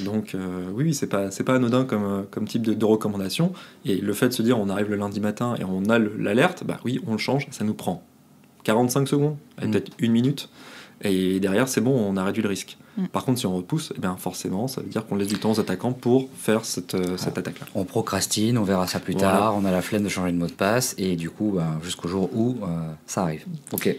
Donc oui, c'est pas anodin comme type de recommandation, et le fait de se dire on arrive le lundi matin et on a l'alerte, bah oui, on le change, ça nous prend 45 secondes, peut-être 1 minute, et derrière c'est bon, on a réduit le risque. Par contre, si on repousse, eh bien forcément ça veut dire qu'on laisse du temps aux attaquants pour faire cette attaque-là.
On procrastine, on verra ça plus tard, on a la flemme de changer de mot de passe, et du coup jusqu'au jour où ça arrive. Ok.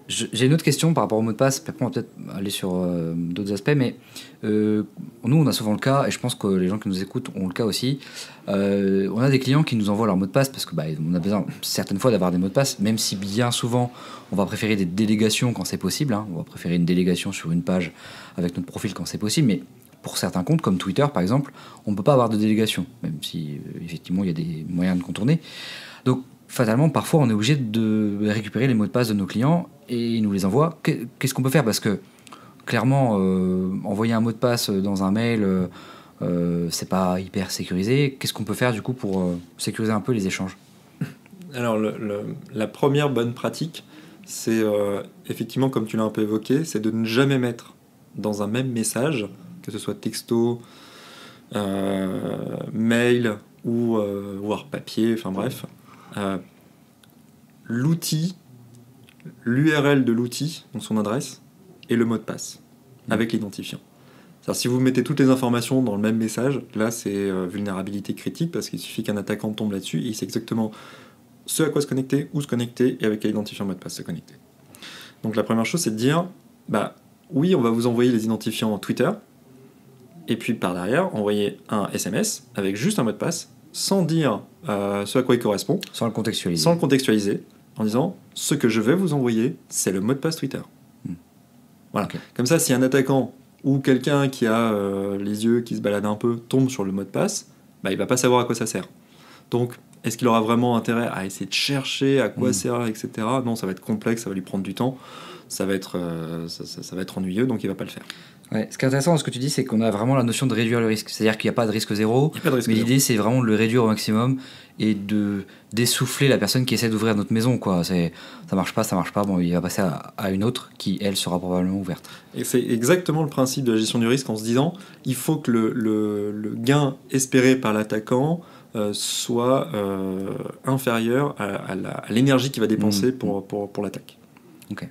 J'ai une autre question par rapport au mot de passe, après on va peut-être aller sur d'autres aspects, mais nous on a souvent le cas, et je pense que les gens qui nous écoutent ont le cas aussi, on a des clients qui nous envoient leur mot de passe parce que on a besoin certaines fois d'avoir des mots de passe, même si bien souvent on va préférer des délégations quand c'est possible, on va préférer une délégation sur une page avec notre profil quand c'est possible, mais pour certains comptes comme Twitter par exemple, on ne peut pas avoir de délégation, même si effectivement il y a des moyens de contourner. Donc fatalement, parfois, on est obligé de récupérer les mots de passe de nos clients et ils nous les envoient. Qu'est-ce qu'on peut faire? Parce que, clairement, envoyer un mot de passe dans un mail, c'est pas hyper sécurisé. Qu'est-ce qu'on peut faire, du coup, pour sécuriser un peu les échanges?
Alors, la première bonne pratique, c'est effectivement, comme tu l'as un peu évoqué, c'est de ne jamais mettre dans un même message, que ce soit texto, mail ou voire papier, enfin bref, l'outil, l'URL de l'outil, donc son adresse, et le mot de passe, avec l'identifiant. C'est-à-dire, si vous mettez toutes les informations dans le même message, là c'est vulnérabilité critique, parce qu'il suffit qu'un attaquant tombe là-dessus, et il sait exactement ce à quoi se connecter, où se connecter, et avec quel identifiant mot de passe se connecter. Donc la première chose, c'est de dire, oui, on va vous envoyer les identifiants Twitter, et puis par derrière, envoyer un SMS avec juste un mot de passe, sans dire ce à quoi il correspond.
Sans le contextualiser.
En disant, ce que je vais vous envoyer, c'est le mot de passe Twitter. Voilà. Okay. Comme ça, si un attaquant ou quelqu'un qui a les yeux qui se baladent un peu tombe sur le mot de passe, il va pas savoir à quoi ça sert. Donc, est-ce qu'il aura vraiment intérêt à essayer de chercher à quoi sert, etc. Non, ça va être complexe, ça va lui prendre du temps, ça va être ennuyeux, donc il va pas le faire.
Ouais, ce qui est intéressant dans ce que tu dis, c'est qu'on a vraiment la notion de réduire le risque. C'est-à-dire qu'il n'y a pas de risque zéro, mais l'idée, c'est vraiment de le réduire au maximum et de d'essouffler la personne qui essaie d'ouvrir notre maison, quoi. Ça marche pas, bon, il va passer à une autre qui, elle, sera probablement ouverte.
Et c'est exactement le principe de la gestion du risque en se disant, il faut que le gain espéré par l'attaquant soit inférieur à l'énergie qu'il va dépenser pour l'attaque.
Ok.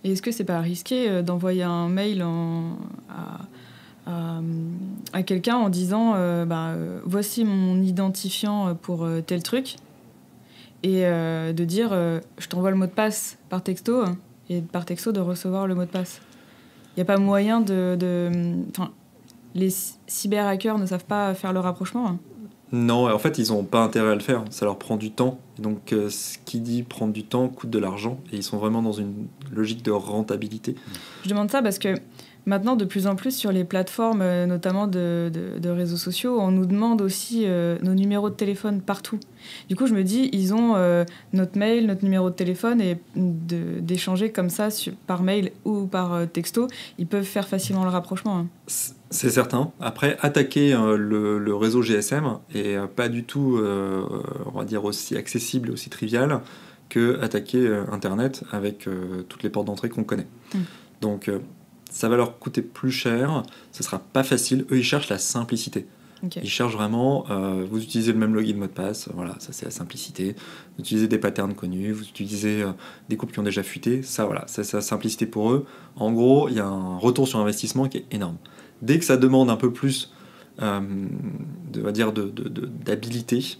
Et est-ce que c'est pas risqué d'envoyer un mail à quelqu'un en disant voici mon identifiant pour tel truc, et de dire je t'envoie le mot de passe par texto, et par texto de recevoir le mot de passe? Il n'y a pas moyen les cyber-hackers ne savent pas faire le rapprochement?
Non, en fait, ils n'ont pas intérêt à le faire. Ça leur prend du temps. Donc, ce qui dit prendre du temps coûte de l'argent. Et ils sont vraiment dans une logique de rentabilité.
Je demande ça parce que maintenant, de plus en plus, sur les plateformes, notamment de réseaux sociaux, on nous demande aussi nos numéros de téléphone partout. Du coup, je me dis, ils ont notre mail, notre numéro de téléphone, et d'échanger comme ça par mail ou par texto, ils peuvent faire facilement le rapprochement.
C'est certain. Après, attaquer le réseau GSM est pas du tout, on va dire, aussi accessible et aussi trivial que attaquer Internet avec toutes les portes d'entrée qu'on connaît. Donc, ça va leur coûter plus cher, ce sera pas facile. Eux, ils cherchent la simplicité. Okay. Ils cherchent vraiment, vous utilisez le même login, mot de passe, voilà, ça c'est la simplicité. Vous utilisez des patterns connus, vous utilisez des groupes qui ont déjà fuité, ça voilà, c'est la simplicité pour eux. En gros, il y a un retour sur investissement qui est énorme. Dès que ça demande un peu plus d'habilité,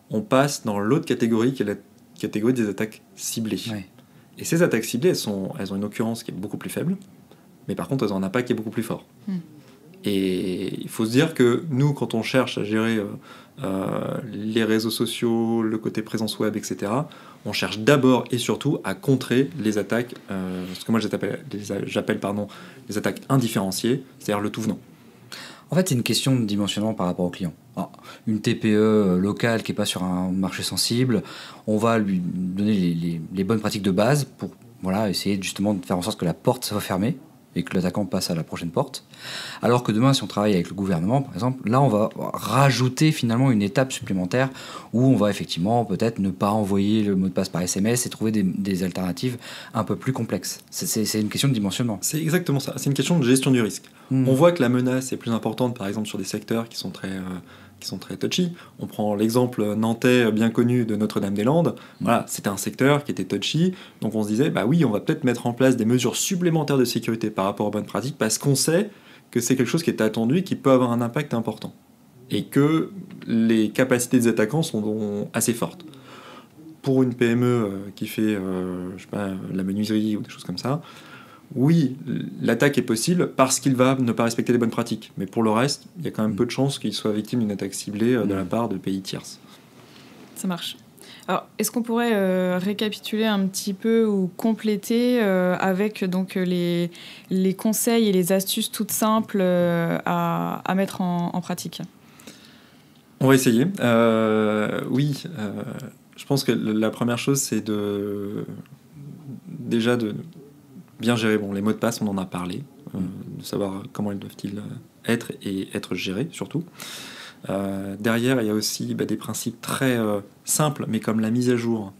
on passe dans l'autre catégorie qui est catégorie des attaques ciblées.
Ouais.
Et ces attaques ciblées, elles ont une occurrence qui est beaucoup plus faible, mais par contre, elles ont un impact qui est beaucoup plus fort. Et il faut se dire que nous, quand on cherche à gérer les réseaux sociaux, le côté présence web, etc., on cherche d'abord et surtout à contrer les attaques, ce que moi j'appelle les attaques indifférenciées, c'est-à-dire le tout venant.
En fait, c'est une question de dimensionnement par rapport au client. Alors, une TPE locale qui n'est pas sur un marché sensible, on va lui donner les bonnes pratiques de base pour essayer justement de faire en sorte que la porte soit fermée et que l'attaquant passe à la prochaine porte. Alors que demain, si on travaille avec le gouvernement, par exemple, là, on va rajouter finalement une étape supplémentaire où on va effectivement peut-être ne pas envoyer le mot de passe par SMS et trouver des alternatives un peu plus complexes. C'est une question de dimensionnement.
C'est exactement ça. C'est une question de gestion du risque. On voit que la menace est plus importante, par exemple, sur des secteurs qui sont très touchy. On prend l'exemple nantais bien connu de Notre-Dame-des-Landes. Voilà, c'était un secteur qui était touchy. Donc on se disait, bah oui, on va peut-être mettre en place des mesures supplémentaires de sécurité par rapport aux bonnes pratiques parce qu'on sait que c'est quelque chose qui est attendu et qui peut avoir un impact important. Et que les capacités des attaquants sont assez fortes. Pour une PME qui fait, la menuiserie ou des choses comme ça, oui, l'attaque est possible parce qu'il va ne pas respecter les bonnes pratiques. Mais pour le reste, il y a quand même peu de chances qu'il soit victime d'une attaque ciblée de la part de pays tierces.
Ça marche. Alors, est-ce qu'on pourrait récapituler un petit peu ou compléter avec donc les conseils et les astuces toutes simples à mettre en pratique ?
On va essayer. Je pense que la première chose, c'est déjà de bien gérer les mots de passe, on en a parlé, de savoir comment ils doivent-ils être et être gérés surtout. Derrière, il y a aussi des principes très simples, mais comme la mise à jour.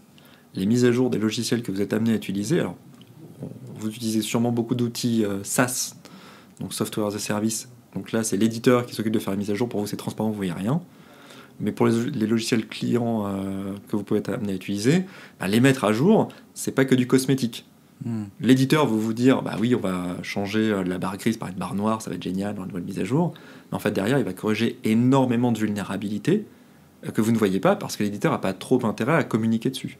Les mises à jour des logiciels que vous êtes amenés à utiliser. Alors, vous utilisez sûrement beaucoup d'outils SaaS, donc Software as a Service. Donc là, c'est l'éditeur qui s'occupe de faire la mise à jour. Pour vous, c'est transparent, vous ne voyez rien. Mais pour les logiciels clients que vous pouvez être amenés à utiliser, les mettre à jour, c'est pas que du cosmétique. L'éditeur va vous dire bah oui, on va changer la barre grise par une barre noire, ça va être génial dans la nouvelle mise à jour. Mais en fait, derrière, il va corriger énormément de vulnérabilités que vous ne voyez pas parce que l'éditeur n'a pas trop intérêt à communiquer dessus.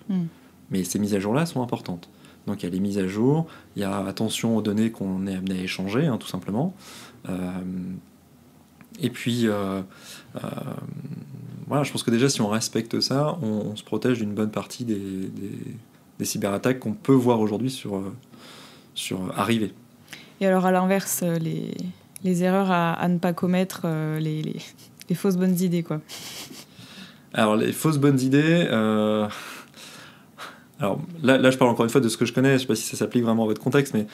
Mais ces mises à jour-là sont importantes. Donc il y a les mises à jour, il y a attention aux données qu'on est amené à échanger, tout simplement. Et puis, je pense que déjà, si on respecte ça, on se protège d'une bonne partie des cyberattaques qu'on peut voir aujourd'hui sur arriver.
Et alors, à l'inverse, les erreurs à ne pas commettre, les fausses bonnes idées, quoi.
Alors, les fausses bonnes idées... Alors là, je parle encore une fois de ce que je connais, je ne sais pas si ça s'applique vraiment à votre contexte, mais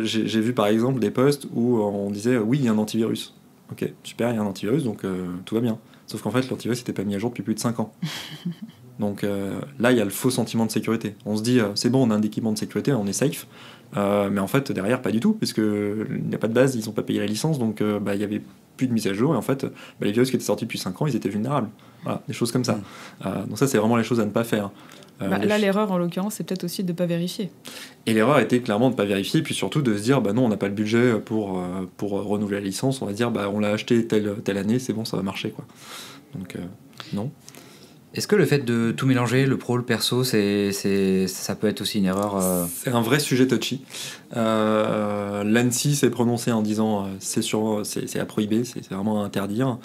j'ai vu par exemple des posts où on disait oui, il y a un antivirus. Ok, super, il y a un antivirus, donc tout va bien. Sauf qu'en fait, l'antivirus n'était pas mis à jour depuis plus de 5 ans. Donc là, il y a le faux sentiment de sécurité. On se dit, c'est bon, on a un équipement de sécurité, on est safe. Mais en fait, derrière, pas du tout, puisqu'il n'y a pas de base, ils n'ont pas payé la licence, donc il n'y avait plus de mise à jour. Et en fait, les virus qui étaient sortis depuis 5 ans, ils étaient vulnérables. Voilà, des choses comme ça. Donc ça, c'est vraiment les choses à ne pas faire.
L'erreur, en l'occurrence, c'est peut-être aussi de ne pas vérifier.
Et l'erreur était clairement de ne pas vérifier, puis surtout de se dire, non, on n'a pas le budget pour renouveler la licence, on va dire, on l'a acheté telle année, c'est bon, ça va marcher, quoi. Donc, non.
Est-ce que le fait de tout mélanger, le pro, le perso, ça peut être aussi une erreur
C'est un vrai sujet touchy. L'ANSSI s'est prononcé en disant c'est à prohiber, c'est vraiment à interdire,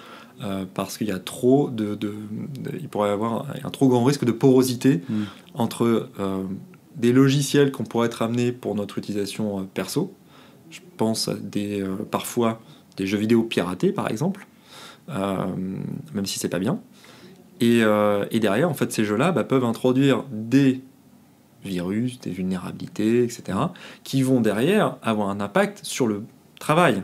parce qu'il y a trop il pourrait y avoir un trop grand risque de porosité entre des logiciels qu'on pourrait être amenés pour notre utilisation perso. Je pense à parfois des jeux vidéo piratés, par exemple, même si c'est pas bien. Et derrière, en fait, ces jeux-là peuvent introduire des virus, des vulnérabilités, etc., qui vont derrière avoir un impact sur le travail,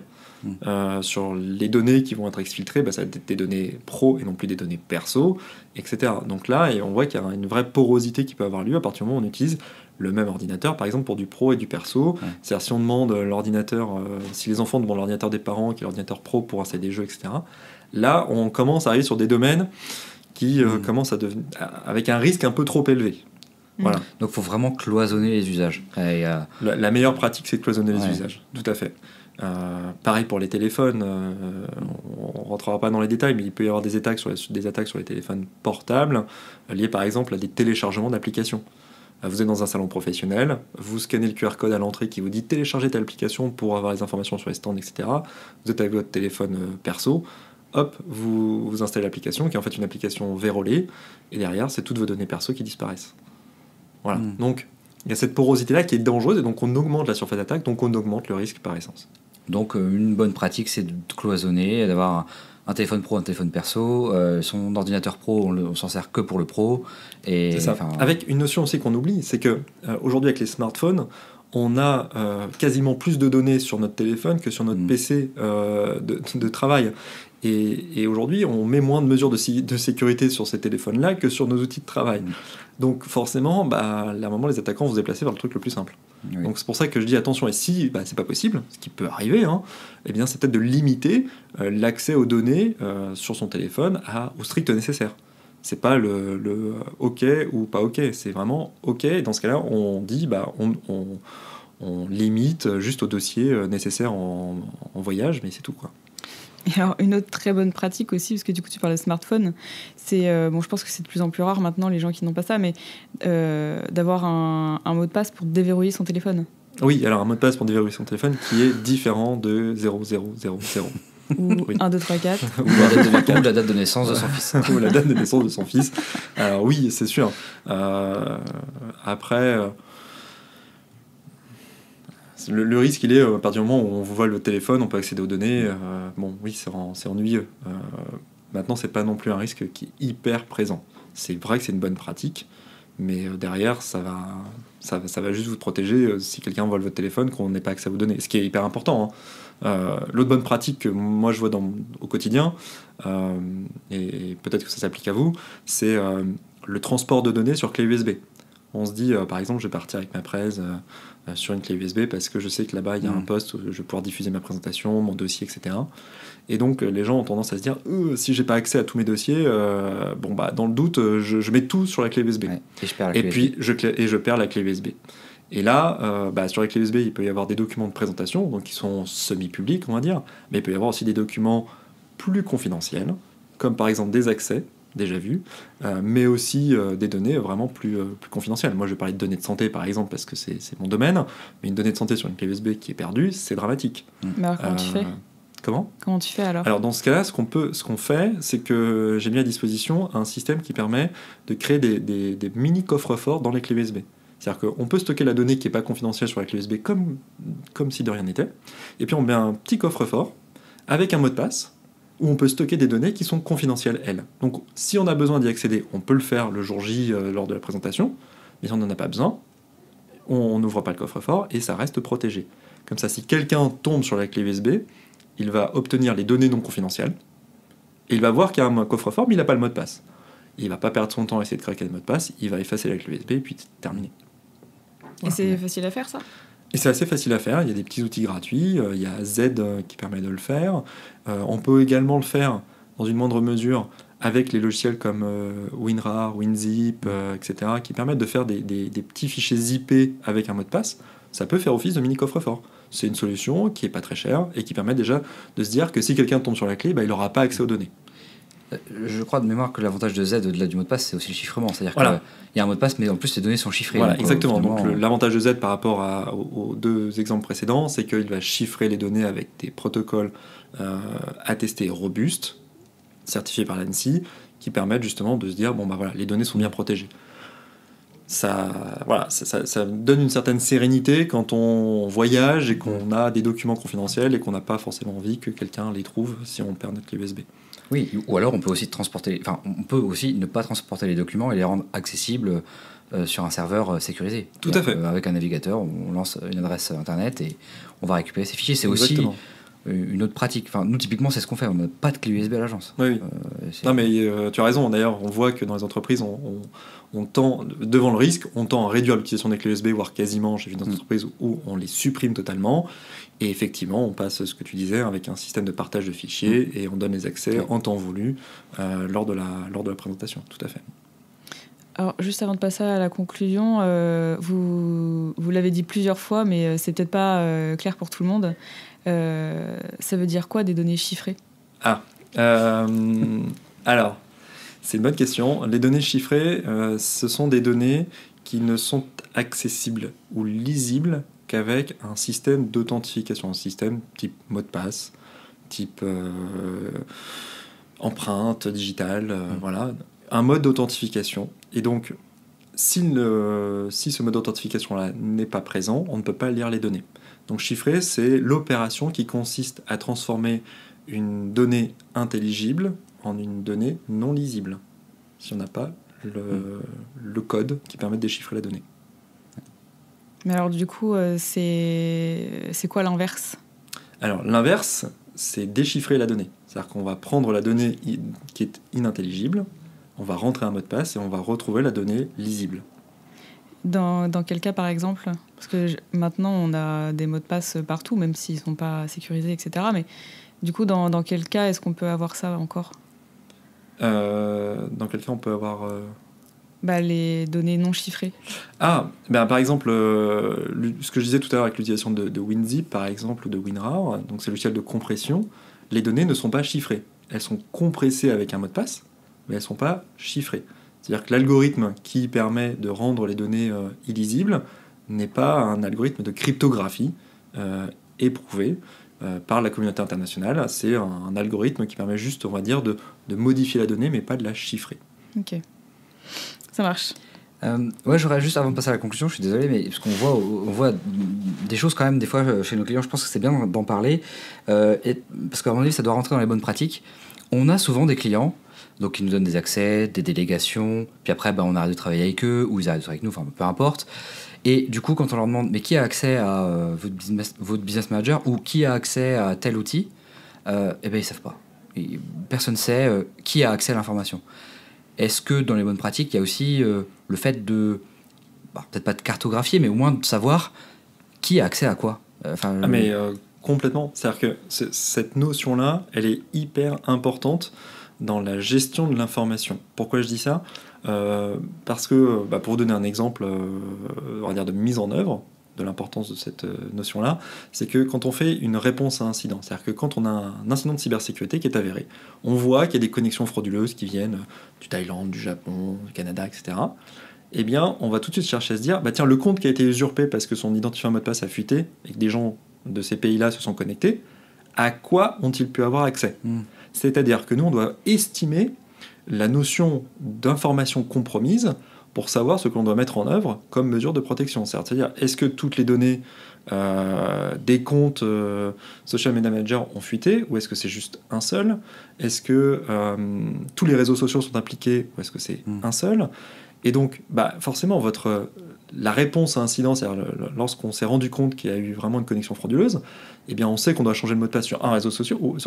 sur les données qui vont être exfiltrées, ça va être des données pro et non plus des données perso, etc. Donc là, on voit qu'il y a une vraie porosité qui peut avoir lieu à partir du moment où on utilise le même ordinateur, par exemple, pour du pro et du perso. C'est-à-dire, si on demande l'ordinateur, si les enfants demandent l'ordinateur des parents, qui est l'ordinateur pro pour installer des jeux, etc., là, on commence à arriver sur des domaines qui commence à devenir avec un risque un peu trop élevé. Voilà.
Donc il faut vraiment cloisonner les usages.
La meilleure pratique, c'est de cloisonner les usages, tout à fait. Pareil pour les téléphones, on ne rentrera pas dans les détails, mais il peut y avoir des attaques sur les téléphones portables, liées par exemple à des téléchargements d'applications. Vous êtes dans un salon professionnel, vous scannez le QR code à l'entrée qui vous dit télécharger telle application pour avoir les informations sur les stands, etc. Vous êtes avec votre téléphone perso, hop, vous installez l'application, qui est en fait une application vérolée, et derrière, c'est toutes vos données perso qui disparaissent. Voilà. Donc, il y a cette porosité-là qui est dangereuse, et donc on augmente la surface d'attaque, donc on augmente le risque par essence.
Donc, une bonne pratique, c'est de cloisonner, d'avoir un téléphone pro, un téléphone perso. Son ordinateur pro, on s'en sert que pour le pro. Et,
c'est ça. Avec une notion aussi qu'on oublie, c'est que aujourd'hui, avec les smartphones, on a quasiment plus de données sur notre téléphone que sur notre PC de travail. Et aujourd'hui, on met moins de mesures de sécurité sur ces téléphones-là que sur nos outils de travail. Donc forcément, à un moment, les attaquants vont se déplacer vers le truc le plus simple. Oui. Donc c'est pour ça que je dis attention, et si c'est pas possible, ce qui peut arriver, eh bien, c'est peut-être de limiter l'accès aux données sur son téléphone au strict nécessaire. C'est pas le OK ou pas OK, c'est vraiment OK. Et dans ce cas-là, on dit on limite juste au dossier nécessaire en voyage, mais c'est tout, quoi.
Et alors, une autre très bonne pratique aussi, parce que du coup tu parles de smartphone, c'est, je pense que c'est de plus en plus rare maintenant les gens qui n'ont pas ça, mais d'avoir un mot de passe pour déverrouiller son téléphone.
Oui, alors un mot de passe pour déverrouiller son téléphone qui est différent de 0000.
Ou 1, 2, 3, 4.
Ou la date de naissance de son fils.
Ou la date de naissance de son fils. Alors oui, c'est sûr. Après... Le risque, il est, à partir du moment où on vous vole le téléphone, on peut accéder aux données. Oui, c'est ennuyeux. Maintenant, c'est pas non plus un risque qui est hyper présent. C'est vrai que c'est une bonne pratique, mais derrière, ça va juste vous protéger si quelqu'un vole votre téléphone, qu'on n'ait pas accès à vos données. Ce qui est hyper important. L'autre bonne pratique que moi je vois au quotidien, et peut-être que ça s'applique à vous, c'est le transport de données sur clé USB. On se dit, par exemple, je vais partir avec ma presse sur une clé USB parce que je sais que là-bas, il y a un poste où je vais pouvoir diffuser ma présentation, mon dossier, etc. Et donc, les gens ont tendance à se dire, si j'ai pas accès à tous mes dossiers, dans le doute, je mets tout sur la clé USB.
Ouais, et je perds la clé
USB. Je perds la clé USB. Et là, sur la clé USB, il peut y avoir des documents de présentation, donc qui sont semi-publics, on va dire, mais il peut y avoir aussi des documents plus confidentiels, comme par exemple des accès, déjà vu, mais aussi des données vraiment plus confidentielles. Moi, je vais parler de données de santé, par exemple, parce que c'est mon domaine, mais une donnée de santé sur une clé USB qui est perdue, c'est dramatique.
Mais alors, comment tu fais ? Comment tu fais alors ?
Alors, dans ce cas-là, ce qu'on fait, c'est que j'ai mis à disposition un système qui permet de créer des mini coffres-forts dans les clés USB. C'est-à-dire qu'on peut stocker la donnée qui n'est pas confidentielle sur la clé USB comme si de rien n'était, et puis on met un petit coffre-fort avec un mot de passe, où on peut stocker des données qui sont confidentielles, elles. Donc, si on a besoin d'y accéder, on peut le faire le jour J lors de la présentation, mais si on n'en a pas besoin, on n'ouvre pas le coffre-fort et ça reste protégé. Comme ça, si quelqu'un tombe sur la clé USB, il va obtenir les données non confidentielles, et il va voir qu'il y a un coffre-fort, mais il n'a pas le mot de passe. Il ne va pas perdre son temps à essayer de craquer le mot de passe, il va effacer la clé USB et puis c'est terminé.
Et c'est facile à faire, ça ?
Et c'est assez facile à faire, il y a des petits outils gratuits, il y a Z qui permet de le faire. On peut également le faire dans une moindre mesure avec les logiciels comme WinRAR, WinZip, etc., qui permettent de faire des petits fichiers zippés avec un mot de passe. Ça peut faire office de mini coffre-fort. C'est une solution qui n'est pas très chère et qui permet déjà de se dire que si quelqu'un tombe sur la clé, il n'aura pas accès aux données.
Je crois de mémoire que l'avantage de Z au-delà du mot de passe, c'est aussi le chiffrement. C'est-à-dire qu'il y a un mot de passe, mais en plus les données sont chiffrées.
Voilà, donc, exactement. Donc l'avantage de Z par rapport aux deux exemples précédents, c'est qu'il va chiffrer les données avec des protocoles attestés robustes, certifiés par l'ANSSI, qui permettent justement de se dire les données sont bien protégées. Ça donne une certaine sérénité quand on voyage et qu'on a des documents confidentiels et qu'on n'a pas forcément envie que quelqu'un les trouve si on perd notre clé USB.
Oui, ou alors on peut aussi on peut aussi ne pas transporter les documents et les rendre accessibles sur un serveur sécurisé.
Tout à fait.
Avec un navigateur, on lance une adresse internet et on va récupérer ces fichiers. C'est Exactement. Aussi une autre pratique. Enfin, nous, typiquement, c'est ce qu'on fait. On n'a pas de clé USB à l'agence.
Oui. Non, mais tu as raison. D'ailleurs, on voit que dans les entreprises, on tend, devant le risque, on tend à réduire l'utilisation des clés USB, voire quasiment. J'ai vu dans des entreprises où on les supprime totalement. Et effectivement, on passe ce que tu disais avec un système de partage de fichiers et on donne les accès en temps voulu lors de la présentation. Tout à fait.
Alors, juste avant de passer à la conclusion, vous l'avez dit plusieurs fois, mais c'est peut-être pas clair pour tout le monde. Ça veut dire quoi des données chiffrées ?
Alors, c'est une bonne question. Les données chiffrées, ce sont des données qui ne sont accessibles ou lisibles qu'avec un système d'authentification, un système type mot de passe, type empreinte digitale, voilà, un mode d'authentification. Et donc, si ce mode d'authentification-là n'est pas présent, on ne peut pas lire les données. Donc chiffrer, c'est l'opération qui consiste à transformer une donnée intelligible en une donnée non lisible, si on n'a pas le code qui permet de déchiffrer la donnée.
Mais alors du coup, c'est quoi l'inverse ?
Alors l'inverse, c'est déchiffrer la donnée. C'est-à-dire qu'on va prendre la donnée qui est inintelligible, on va rentrer un mot de passe et on va retrouver la donnée lisible.
Dans quel cas, par exemple ? Parce que maintenant, on a des mots de passe partout, même s'ils ne sont pas sécurisés, etc. Mais du coup, dans quel cas est-ce qu'on peut avoir ça encore ?
Dans quel cas on peut avoir...
les données non chiffrées.
Par exemple, ce que je disais tout à l'heure avec l'utilisation de WinZip, par exemple, ou de WinRAR, donc c'est le logiciel de compression, les données ne sont pas chiffrées. Elles sont compressées avec un mot de passe, mais elles ne sont pas chiffrées. C'est-à-dire que l'algorithme qui permet de rendre les données illisibles n'est pas un algorithme de cryptographie éprouvé par la communauté internationale. C'est un algorithme qui permet juste, on va dire, de modifier la donnée, mais pas de la chiffrer.
Ok, ça marche.
J'aurais juste, avant de passer à la conclusion, je suis désolé, mais parce qu'on voit des choses quand même, des fois, chez nos clients, je pense que c'est bien d'en parler, parce qu'à mon avis, ça doit rentrer dans les bonnes pratiques. On a souvent des clients donc ils nous donnent des accès, des délégations, puis après on arrête de travailler avec eux, ou ils arrêtent de travailler avec nous, enfin peu importe. Et du coup, quand on leur demande mais qui a accès à votre business manager ou qui a accès à tel outil, ils savent pas. Personne ne sait qui a accès à l'information. Est-ce que dans les bonnes pratiques, il y a aussi le fait de, peut-être pas de cartographier, mais au moins de savoir qui a accès à quoi
complètement. C'est-à-dire que cette notion-là, elle est hyper importante dans la gestion de l'information. Pourquoi je dis ça ? Parce que, pour vous donner un exemple, on va dire de mise en œuvre de l'importance de cette notion-là, c'est que quand on fait une réponse à incident, c'est-à-dire que quand on a un incident de cybersécurité qui est avéré, on voit qu'il y a des connexions frauduleuses qui viennent du Thaïlande, du Japon, du Canada, etc. Eh bien, on va tout de suite chercher à se dire, tiens, le compte qui a été usurpé parce que son identifiant mot de passe a fuité et que des gens de ces pays-là se sont connectés, à quoi ont-ils pu avoir accès ? C'est-à-dire que nous, on doit estimer la notion d'information compromise pour savoir ce que l'on doit mettre en œuvre comme mesure de protection. C'est-à-dire, est-ce que toutes les données des comptes social media manager ont fuité, ou est-ce que c'est juste un seul ? Est-ce que tous les réseaux sociaux sont impliqués, ou est-ce que c'est un seul ? Et donc, forcément, la réponse à incident, c'est-à-dire lorsqu'on s'est rendu compte qu'il y a eu vraiment une connexion frauduleuse, eh bien, on sait qu'on doit changer le mot de passe sur un réseau social, ou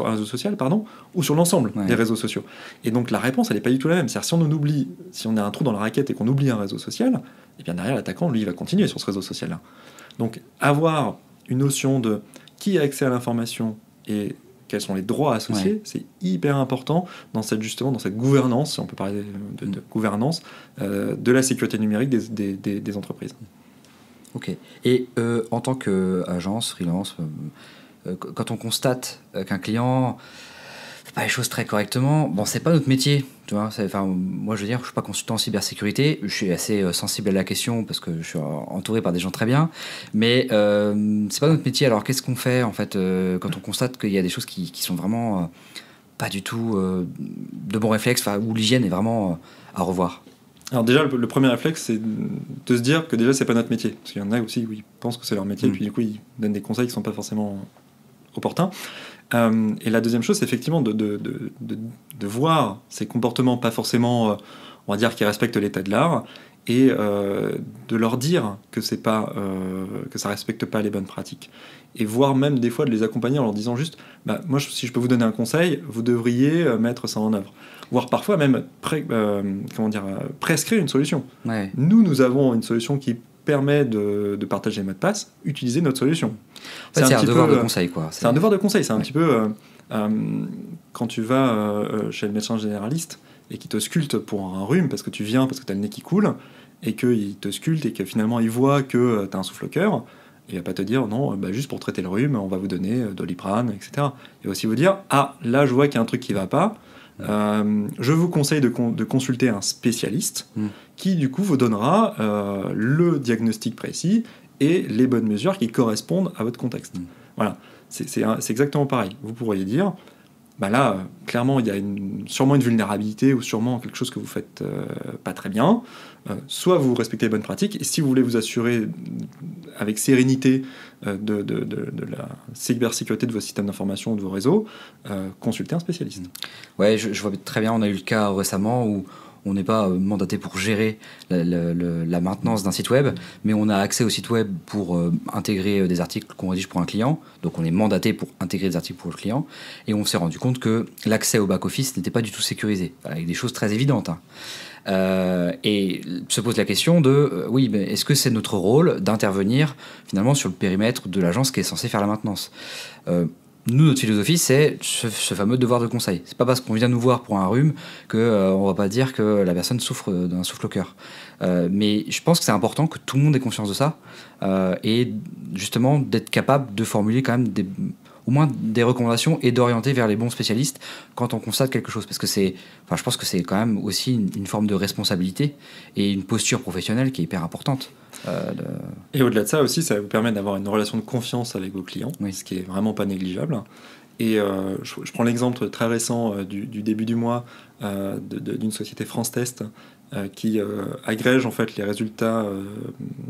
sur l'ensemble des réseaux sociaux. Et donc, la réponse, elle n'est pas du tout la même. C'est-à-dire, si on a un trou dans la raquette et qu'on oublie un réseau social, eh bien, derrière, l'attaquant, lui, il va continuer sur ce réseau social-là. Donc, avoir une notion de qui a accès à l'information et quels sont les droits associés, c'est hyper important dans cette gouvernance, si on peut parler de gouvernance, de la sécurité numérique des entreprises.
Ok. Et en tant qu'agence, freelance, quand on constate qu'un client fait pas les choses très correctement, c'est pas notre métier. Tu vois, moi, je veux dire, je suis pas consultant en cybersécurité, je suis assez sensible à la question parce que je suis entouré par des gens très bien, mais c'est pas notre métier. Alors, qu'est-ce qu'on fait en fait quand on constate qu'il y a des choses qui sont vraiment pas du tout de bons réflexes, où l'hygiène est vraiment à revoir?
Alors déjà, le premier réflexe, c'est de se dire que déjà, c'est pas notre métier. Parce qu'il y en a aussi où ils pensent que c'est leur métier, puis du coup, ils donnent des conseils qui sont pas forcément opportuns. Et la deuxième chose, c'est effectivement de voir ces comportements pas forcément, on va dire, qui respectent l'état de l'art, et de leur dire que c'est pas, que ça respecte pas les bonnes pratiques. Et voire même des fois de les accompagner en leur disant juste, moi, si je peux vous donner un conseil, vous devriez mettre ça en œuvre. Voire parfois même prescrire une solution.
Ouais.
Nous avons une solution qui permet de partager les mots de passe, utiliser notre solution.
En fait, c'est un devoir de conseil, quoi.
C'est un devoir de conseil. C'est un petit peu quand tu vas chez le médecin généraliste et qui te sculpte pour un rhume parce que tu viens, parce que tu as le nez qui coule, et qu'il te sculpte et que finalement il voit que tu as un souffle-cœur, il va pas te dire non, juste pour traiter le rhume, on va vous donner Doliprane, etc. Il va aussi vous dire là je vois qu'il y a un truc qui va pas, je vous conseille de consulter un spécialiste qui du coup vous donnera le diagnostic précis et les bonnes mesures qui correspondent à votre contexte. Voilà, c'est exactement pareil. Vous pourriez dire là, clairement, il y a sûrement une vulnérabilité ou sûrement quelque chose que vous faites pas très bien. Soit vous respectez les bonnes pratiques, et si vous voulez vous assurer avec sérénité de la cybersécurité de vos systèmes d'information ou de vos réseaux, consultez un spécialiste.
Ouais, je vois très bien, on a eu le cas récemment où on n'est pas mandaté pour gérer la maintenance d'un site web, mais on a accès au site web pour intégrer des articles qu'on rédige pour un client. Donc on est mandaté pour intégrer des articles pour le client. Et on s'est rendu compte que l'accès au back-office n'était pas du tout sécurisé, avec des choses très évidentes. Et se pose la question de, est-ce que c'est notre rôle d'intervenir finalement sur le périmètre de l'agence qui est censée faire la maintenance ? Nous, notre philosophie, c'est ce fameux devoir de conseil. C'est pas parce qu'on vient nous voir pour un rhume qu'on va pas dire que la personne souffre d'un souffle au cœur. Mais je pense que c'est important que tout le monde ait conscience de ça et justement d'être capable de formuler quand même au moins des recommandations et d'orienter vers les bons spécialistes quand on constate quelque chose. Parce que je pense que c'est quand même aussi une forme de responsabilité et une posture professionnelle qui est hyper importante.
Et au-delà de ça aussi, ça vous permet d'avoir une relation de confiance avec vos clients, ce qui est vraiment pas négligeable. Et je prends l'exemple très récent du début du mois d'une société France Test qui agrège en fait les résultats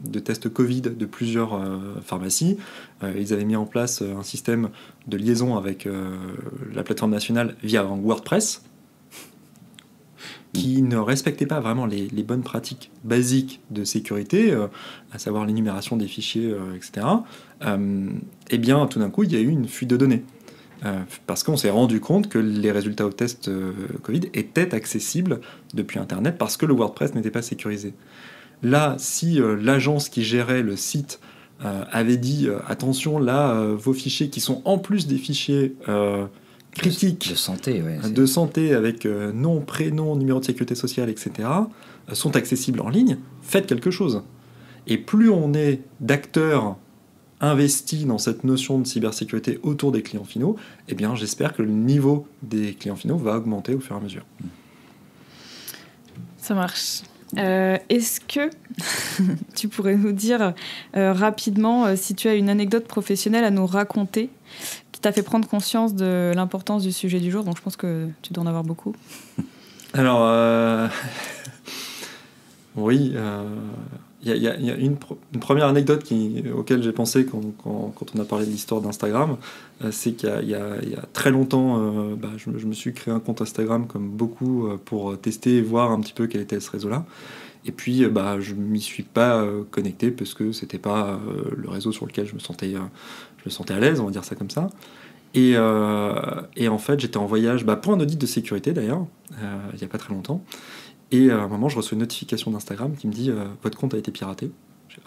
de tests Covid de plusieurs pharmacies. Ils avaient mis en place un système de liaison avec la plateforme nationale via un WordPress qui ne respectait pas vraiment les bonnes pratiques basiques de sécurité, à savoir l'énumération des fichiers, etc. Et bien, tout d'un coup, il y a eu une fuite de données. Parce qu'on s'est rendu compte que les résultats au test Covid étaient accessibles depuis Internet parce que le WordPress n'était pas sécurisé. Là, si l'agence qui gérait le site avait dit attention, là, vos fichiers qui sont en plus des fichiers critiques
de
santé avec nom, prénom, numéro de sécurité sociale, etc., sont accessibles en ligne, faites quelque chose. Et plus on est d'acteurs investi dans cette notion de cybersécurité autour des clients finaux, eh bien, j'espère que le niveau des clients finaux va augmenter au fur et à mesure.
Ça marche. Est-ce que tu pourrais nous dire rapidement si tu as une anecdote professionnelle à nous raconter qui t'a fait prendre conscience de l'importance du sujet du jour? Donc je pense que tu dois en avoir beaucoup.
Alors, oui... Il y a une première anecdote auquel j'ai pensé quand on a parlé de l'histoire d'Instagram, c'est qu'il y a très longtemps, je me suis créé un compte Instagram comme beaucoup pour tester et voir un petit peu quel était ce réseau-là. Et puis, je ne m'y suis pas connecté parce que ce n'était pas le réseau sur lequel je me sentais à l'aise, on va dire ça comme ça. Et en fait, j'étais en voyage pour un audit de sécurité d'ailleurs, il n'y a pas très longtemps. Et à un moment, je reçois une notification d'Instagram qui me dit votre compte a été piraté. Je dis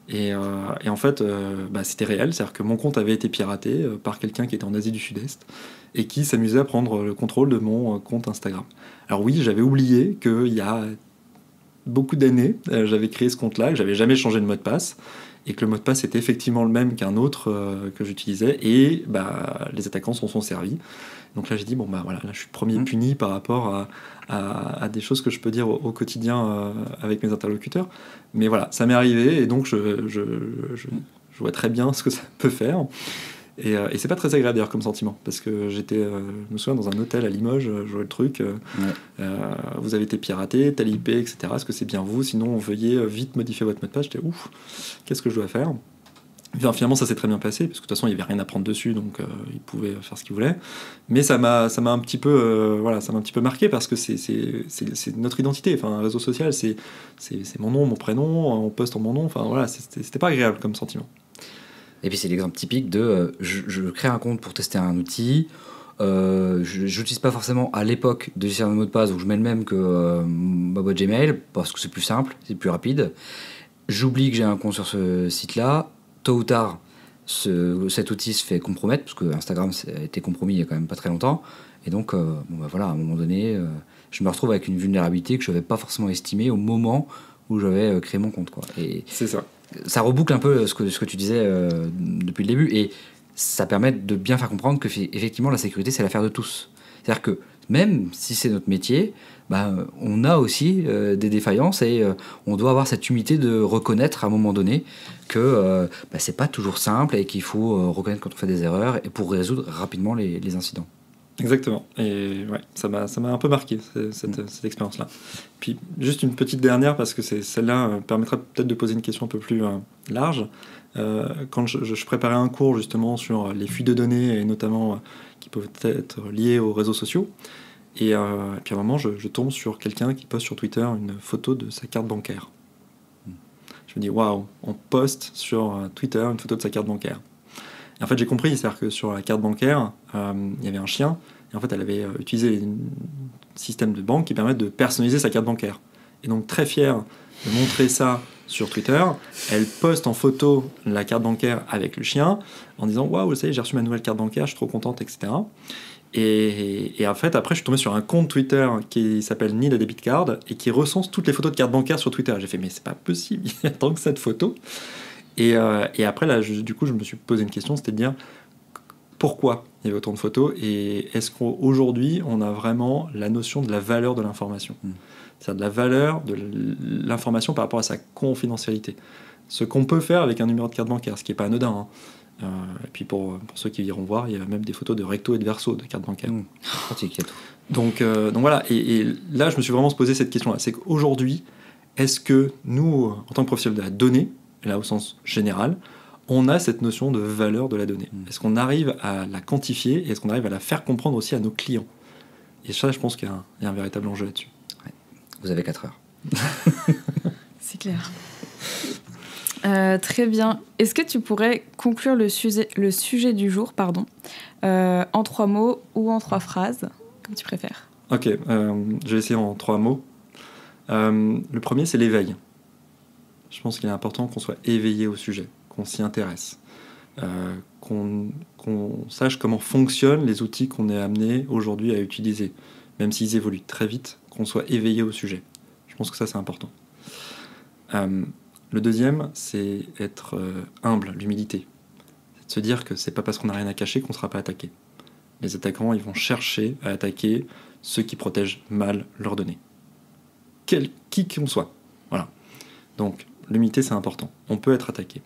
et en fait, c'était réel, c'est-à-dire que mon compte avait été piraté par quelqu'un qui était en Asie du Sud-Est et qui s'amusait à prendre le contrôle de mon compte Instagram. Alors oui, j'avais oublié qu'il y a beaucoup d'années, j'avais créé ce compte-là, que j'avais jamais changé de mot de passe et que le mot de passe était effectivement le même qu'un autre que j'utilisais et les attaquants s'en sont servis. Donc là, j'ai dit, là, je suis le premier puni par rapport à des choses que je peux dire au quotidien avec mes interlocuteurs. Mais voilà, ça m'est arrivé, et donc je vois très bien ce que ça peut faire. Et c'est pas très agréable d'ailleurs comme sentiment, parce que j'étais, je me souviens, dans un hôtel à Limoges, je jouais le truc, vous avez été piraté, tel IP, etc. Est-ce que c'est bien vous? Sinon, veuillez vite modifier votre mot de passe. J'étais, qu'est-ce que je dois faire? Finalement, ça s'est très bien passé, parce que de toute façon, il n'y avait rien à prendre dessus, donc il pouvait faire ce qu'il voulait. Mais ça m'a un petit peu, ça m'a un petit peu marqué, parce que c'est notre identité. Enfin, un réseau social, c'est mon nom, mon prénom, on poste en mon nom. Enfin, voilà, c'était pas agréable comme sentiment.
Et puis c'est l'exemple typique de je crée un compte pour tester un outil. Je n'utilise pas forcément à l'époque de gestion de mot de passe, où je mets le même que ma boîte Gmail, parce que c'est plus simple, c'est plus rapide. J'oublie que j'ai un compte sur ce site-là. Tôt ou tard, cet outil se fait compromettre, parce que Instagram a été compromis il y a quand même pas très longtemps, et donc voilà, à un moment donné, je me retrouve avec une vulnérabilité que je n'avais pas forcément estimée au moment où j'avais créé mon compte, quoi. Et
C'est ça.
ça reboucle un peu ce que tu disais depuis le début, et ça permet de bien faire comprendre que effectivement la sécurité c'est l'affaire de tous. C'est-à-dire que même si c'est notre métier, on a aussi des défaillances, et on doit avoir cette humilité de reconnaître à un moment donné que c'est pas toujours simple, et qu'il faut reconnaître quand on fait des erreurs, et pour résoudre rapidement les incidents.
Exactement. Et ouais, ça m'a un peu marqué, cette expérience-là. Puis juste une petite dernière, parce que celle-là permettra peut-être de poser une question un peu plus large. Quand je préparais un cours justement sur les fuites de données, et notamment qui peuvent être liées aux réseaux sociaux, et puis à un moment je tombe sur quelqu'un qui poste sur Twitter une photo de sa carte bancaire. Je me dis waouh, on poste sur Twitter une photo de sa carte bancaire. Et en fait j'ai compris, c'est-à-dire que sur la carte bancaire il y avait un chien, et en fait elle avait utilisé un système de banque qui permet de personnaliser sa carte bancaire. Et donc très fière de montrer ça sur Twitter, elle poste en photo la carte bancaire avec le chien en disant waouh, vous savez, j'ai reçu ma nouvelle carte bancaire, je suis trop contente, etc. Et en fait, après, je suis tombé sur un compte Twitter qui s'appelle Need a Debit Card et qui recense toutes les photos de cartes bancaires sur Twitter. J'ai fait, mais c'est pas possible, il y a tant que cette photo. Et après, là, du coup, je me suis posé une question, c'était de dire pourquoi il y avait autant de photos, et est-ce qu'aujourd'hui, on a vraiment la notion de la valeur de l'information, c'est-à-dire de la valeur de l'information par rapport à sa confidentialité. Ce qu'on peut faire avec un numéro de carte bancaire, ce qui n'est pas anodin, hein. Et puis pour ceux qui iront voir, il y a même des photos de recto et de verso de carte bancaire.
Pratique,
donc voilà, et là je me suis vraiment posé cette question-là, c'est qu'aujourd'hui, est-ce que nous, en tant que professionnels de la donnée, et là au sens général, on a cette notion de valeur de la donnée? Est-ce qu'on arrive à la quantifier, et est-ce qu'on arrive à la faire comprendre aussi à nos clients? Et ça, je pense qu'il y a un véritable enjeu là-dessus.
Ouais. Vous avez 4 heures.
C'est clair. Très bien. Est-ce que tu pourrais conclure le sujet du jour, en 3 mots ou en 3 phrases, comme tu préfères?
Ok, je vais essayer en 3 mots. Le premier, c'est l'éveil. Je pense qu'il est important qu'on soit éveillé au sujet, qu'on s'y intéresse, qu'on sache comment fonctionnent les outils qu'on est amené aujourd'hui à utiliser, même s'ils évoluent très vite, qu'on soit éveillé au sujet. Je pense que ça, c'est important. Le deuxième, c'est être humble, l'humilité. C'est de se dire que c'est pas parce qu'on n'a rien à cacher qu'on ne sera pas attaqué. Les attaquants, ils vont chercher à attaquer ceux qui protègent mal leurs données. Qui qu'on soit. Voilà. Donc, l'humilité, c'est important. On peut être attaqué.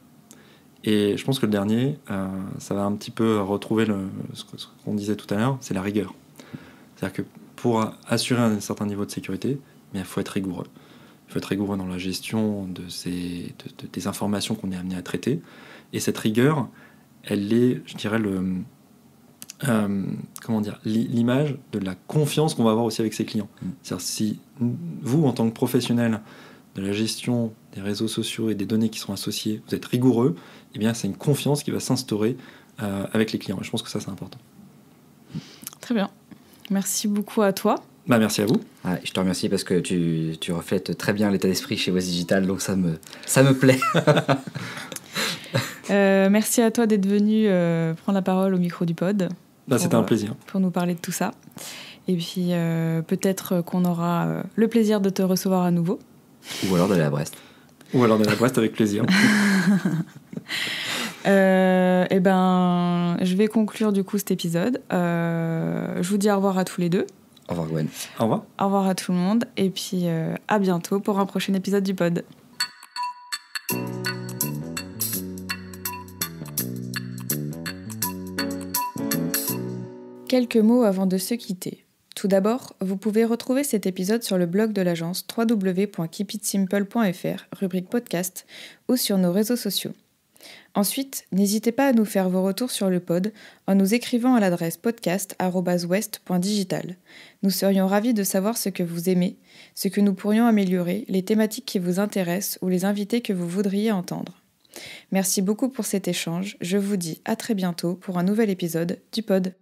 Et je pense que le dernier, ça va un petit peu retrouver ce qu'on disait tout à l'heure, c'est la rigueur. C'est-à-dire que pour assurer un certain niveau de sécurité, il faut être rigoureux. Il faut être rigoureux dans la gestion des informations qu'on est amené à traiter. Et cette rigueur, elle est, je dirais, l'image de la confiance qu'on va avoir aussi avec ses clients. C'est-à-dire, si vous, en tant que professionnel de la gestion des réseaux sociaux et des données qui sont associées, vous êtes rigoureux, eh bien, c'est une confiance qui va s'instaurer avec les clients. Et je pense que ça, c'est important.
Très bien. Merci beaucoup à toi.
Merci à vous.
Je te remercie parce que tu reflètes très bien l'état d'esprit chez West Digital, donc ça me plaît.
Merci à toi d'être venu prendre la parole au micro du pod.
C'était un plaisir.
Pour nous parler de tout ça. Et puis peut-être qu'on aura le plaisir de te recevoir à nouveau.
Ou alors d'aller à Brest.
Avec plaisir.
Je vais conclure du coup cet épisode. Je vous dis au revoir à tous les deux.
Au revoir Gwen.
Au revoir.
Au revoir à tout le monde et puis à bientôt pour un prochain épisode du pod. Quelques mots avant de se quitter. Tout d'abord, vous pouvez retrouver cet épisode sur le blog de l'agence www.keepitsimple.fr, rubrique podcast, ou sur nos réseaux sociaux. Ensuite, n'hésitez pas à nous faire vos retours sur le pod en nous écrivant à l'adresse podcast@west.digital. Nous serions ravis de savoir ce que vous aimez, ce que nous pourrions améliorer, les thématiques qui vous intéressent ou les invités que vous voudriez entendre. Merci beaucoup pour cet échange. Je vous dis à très bientôt pour un nouvel épisode du pod.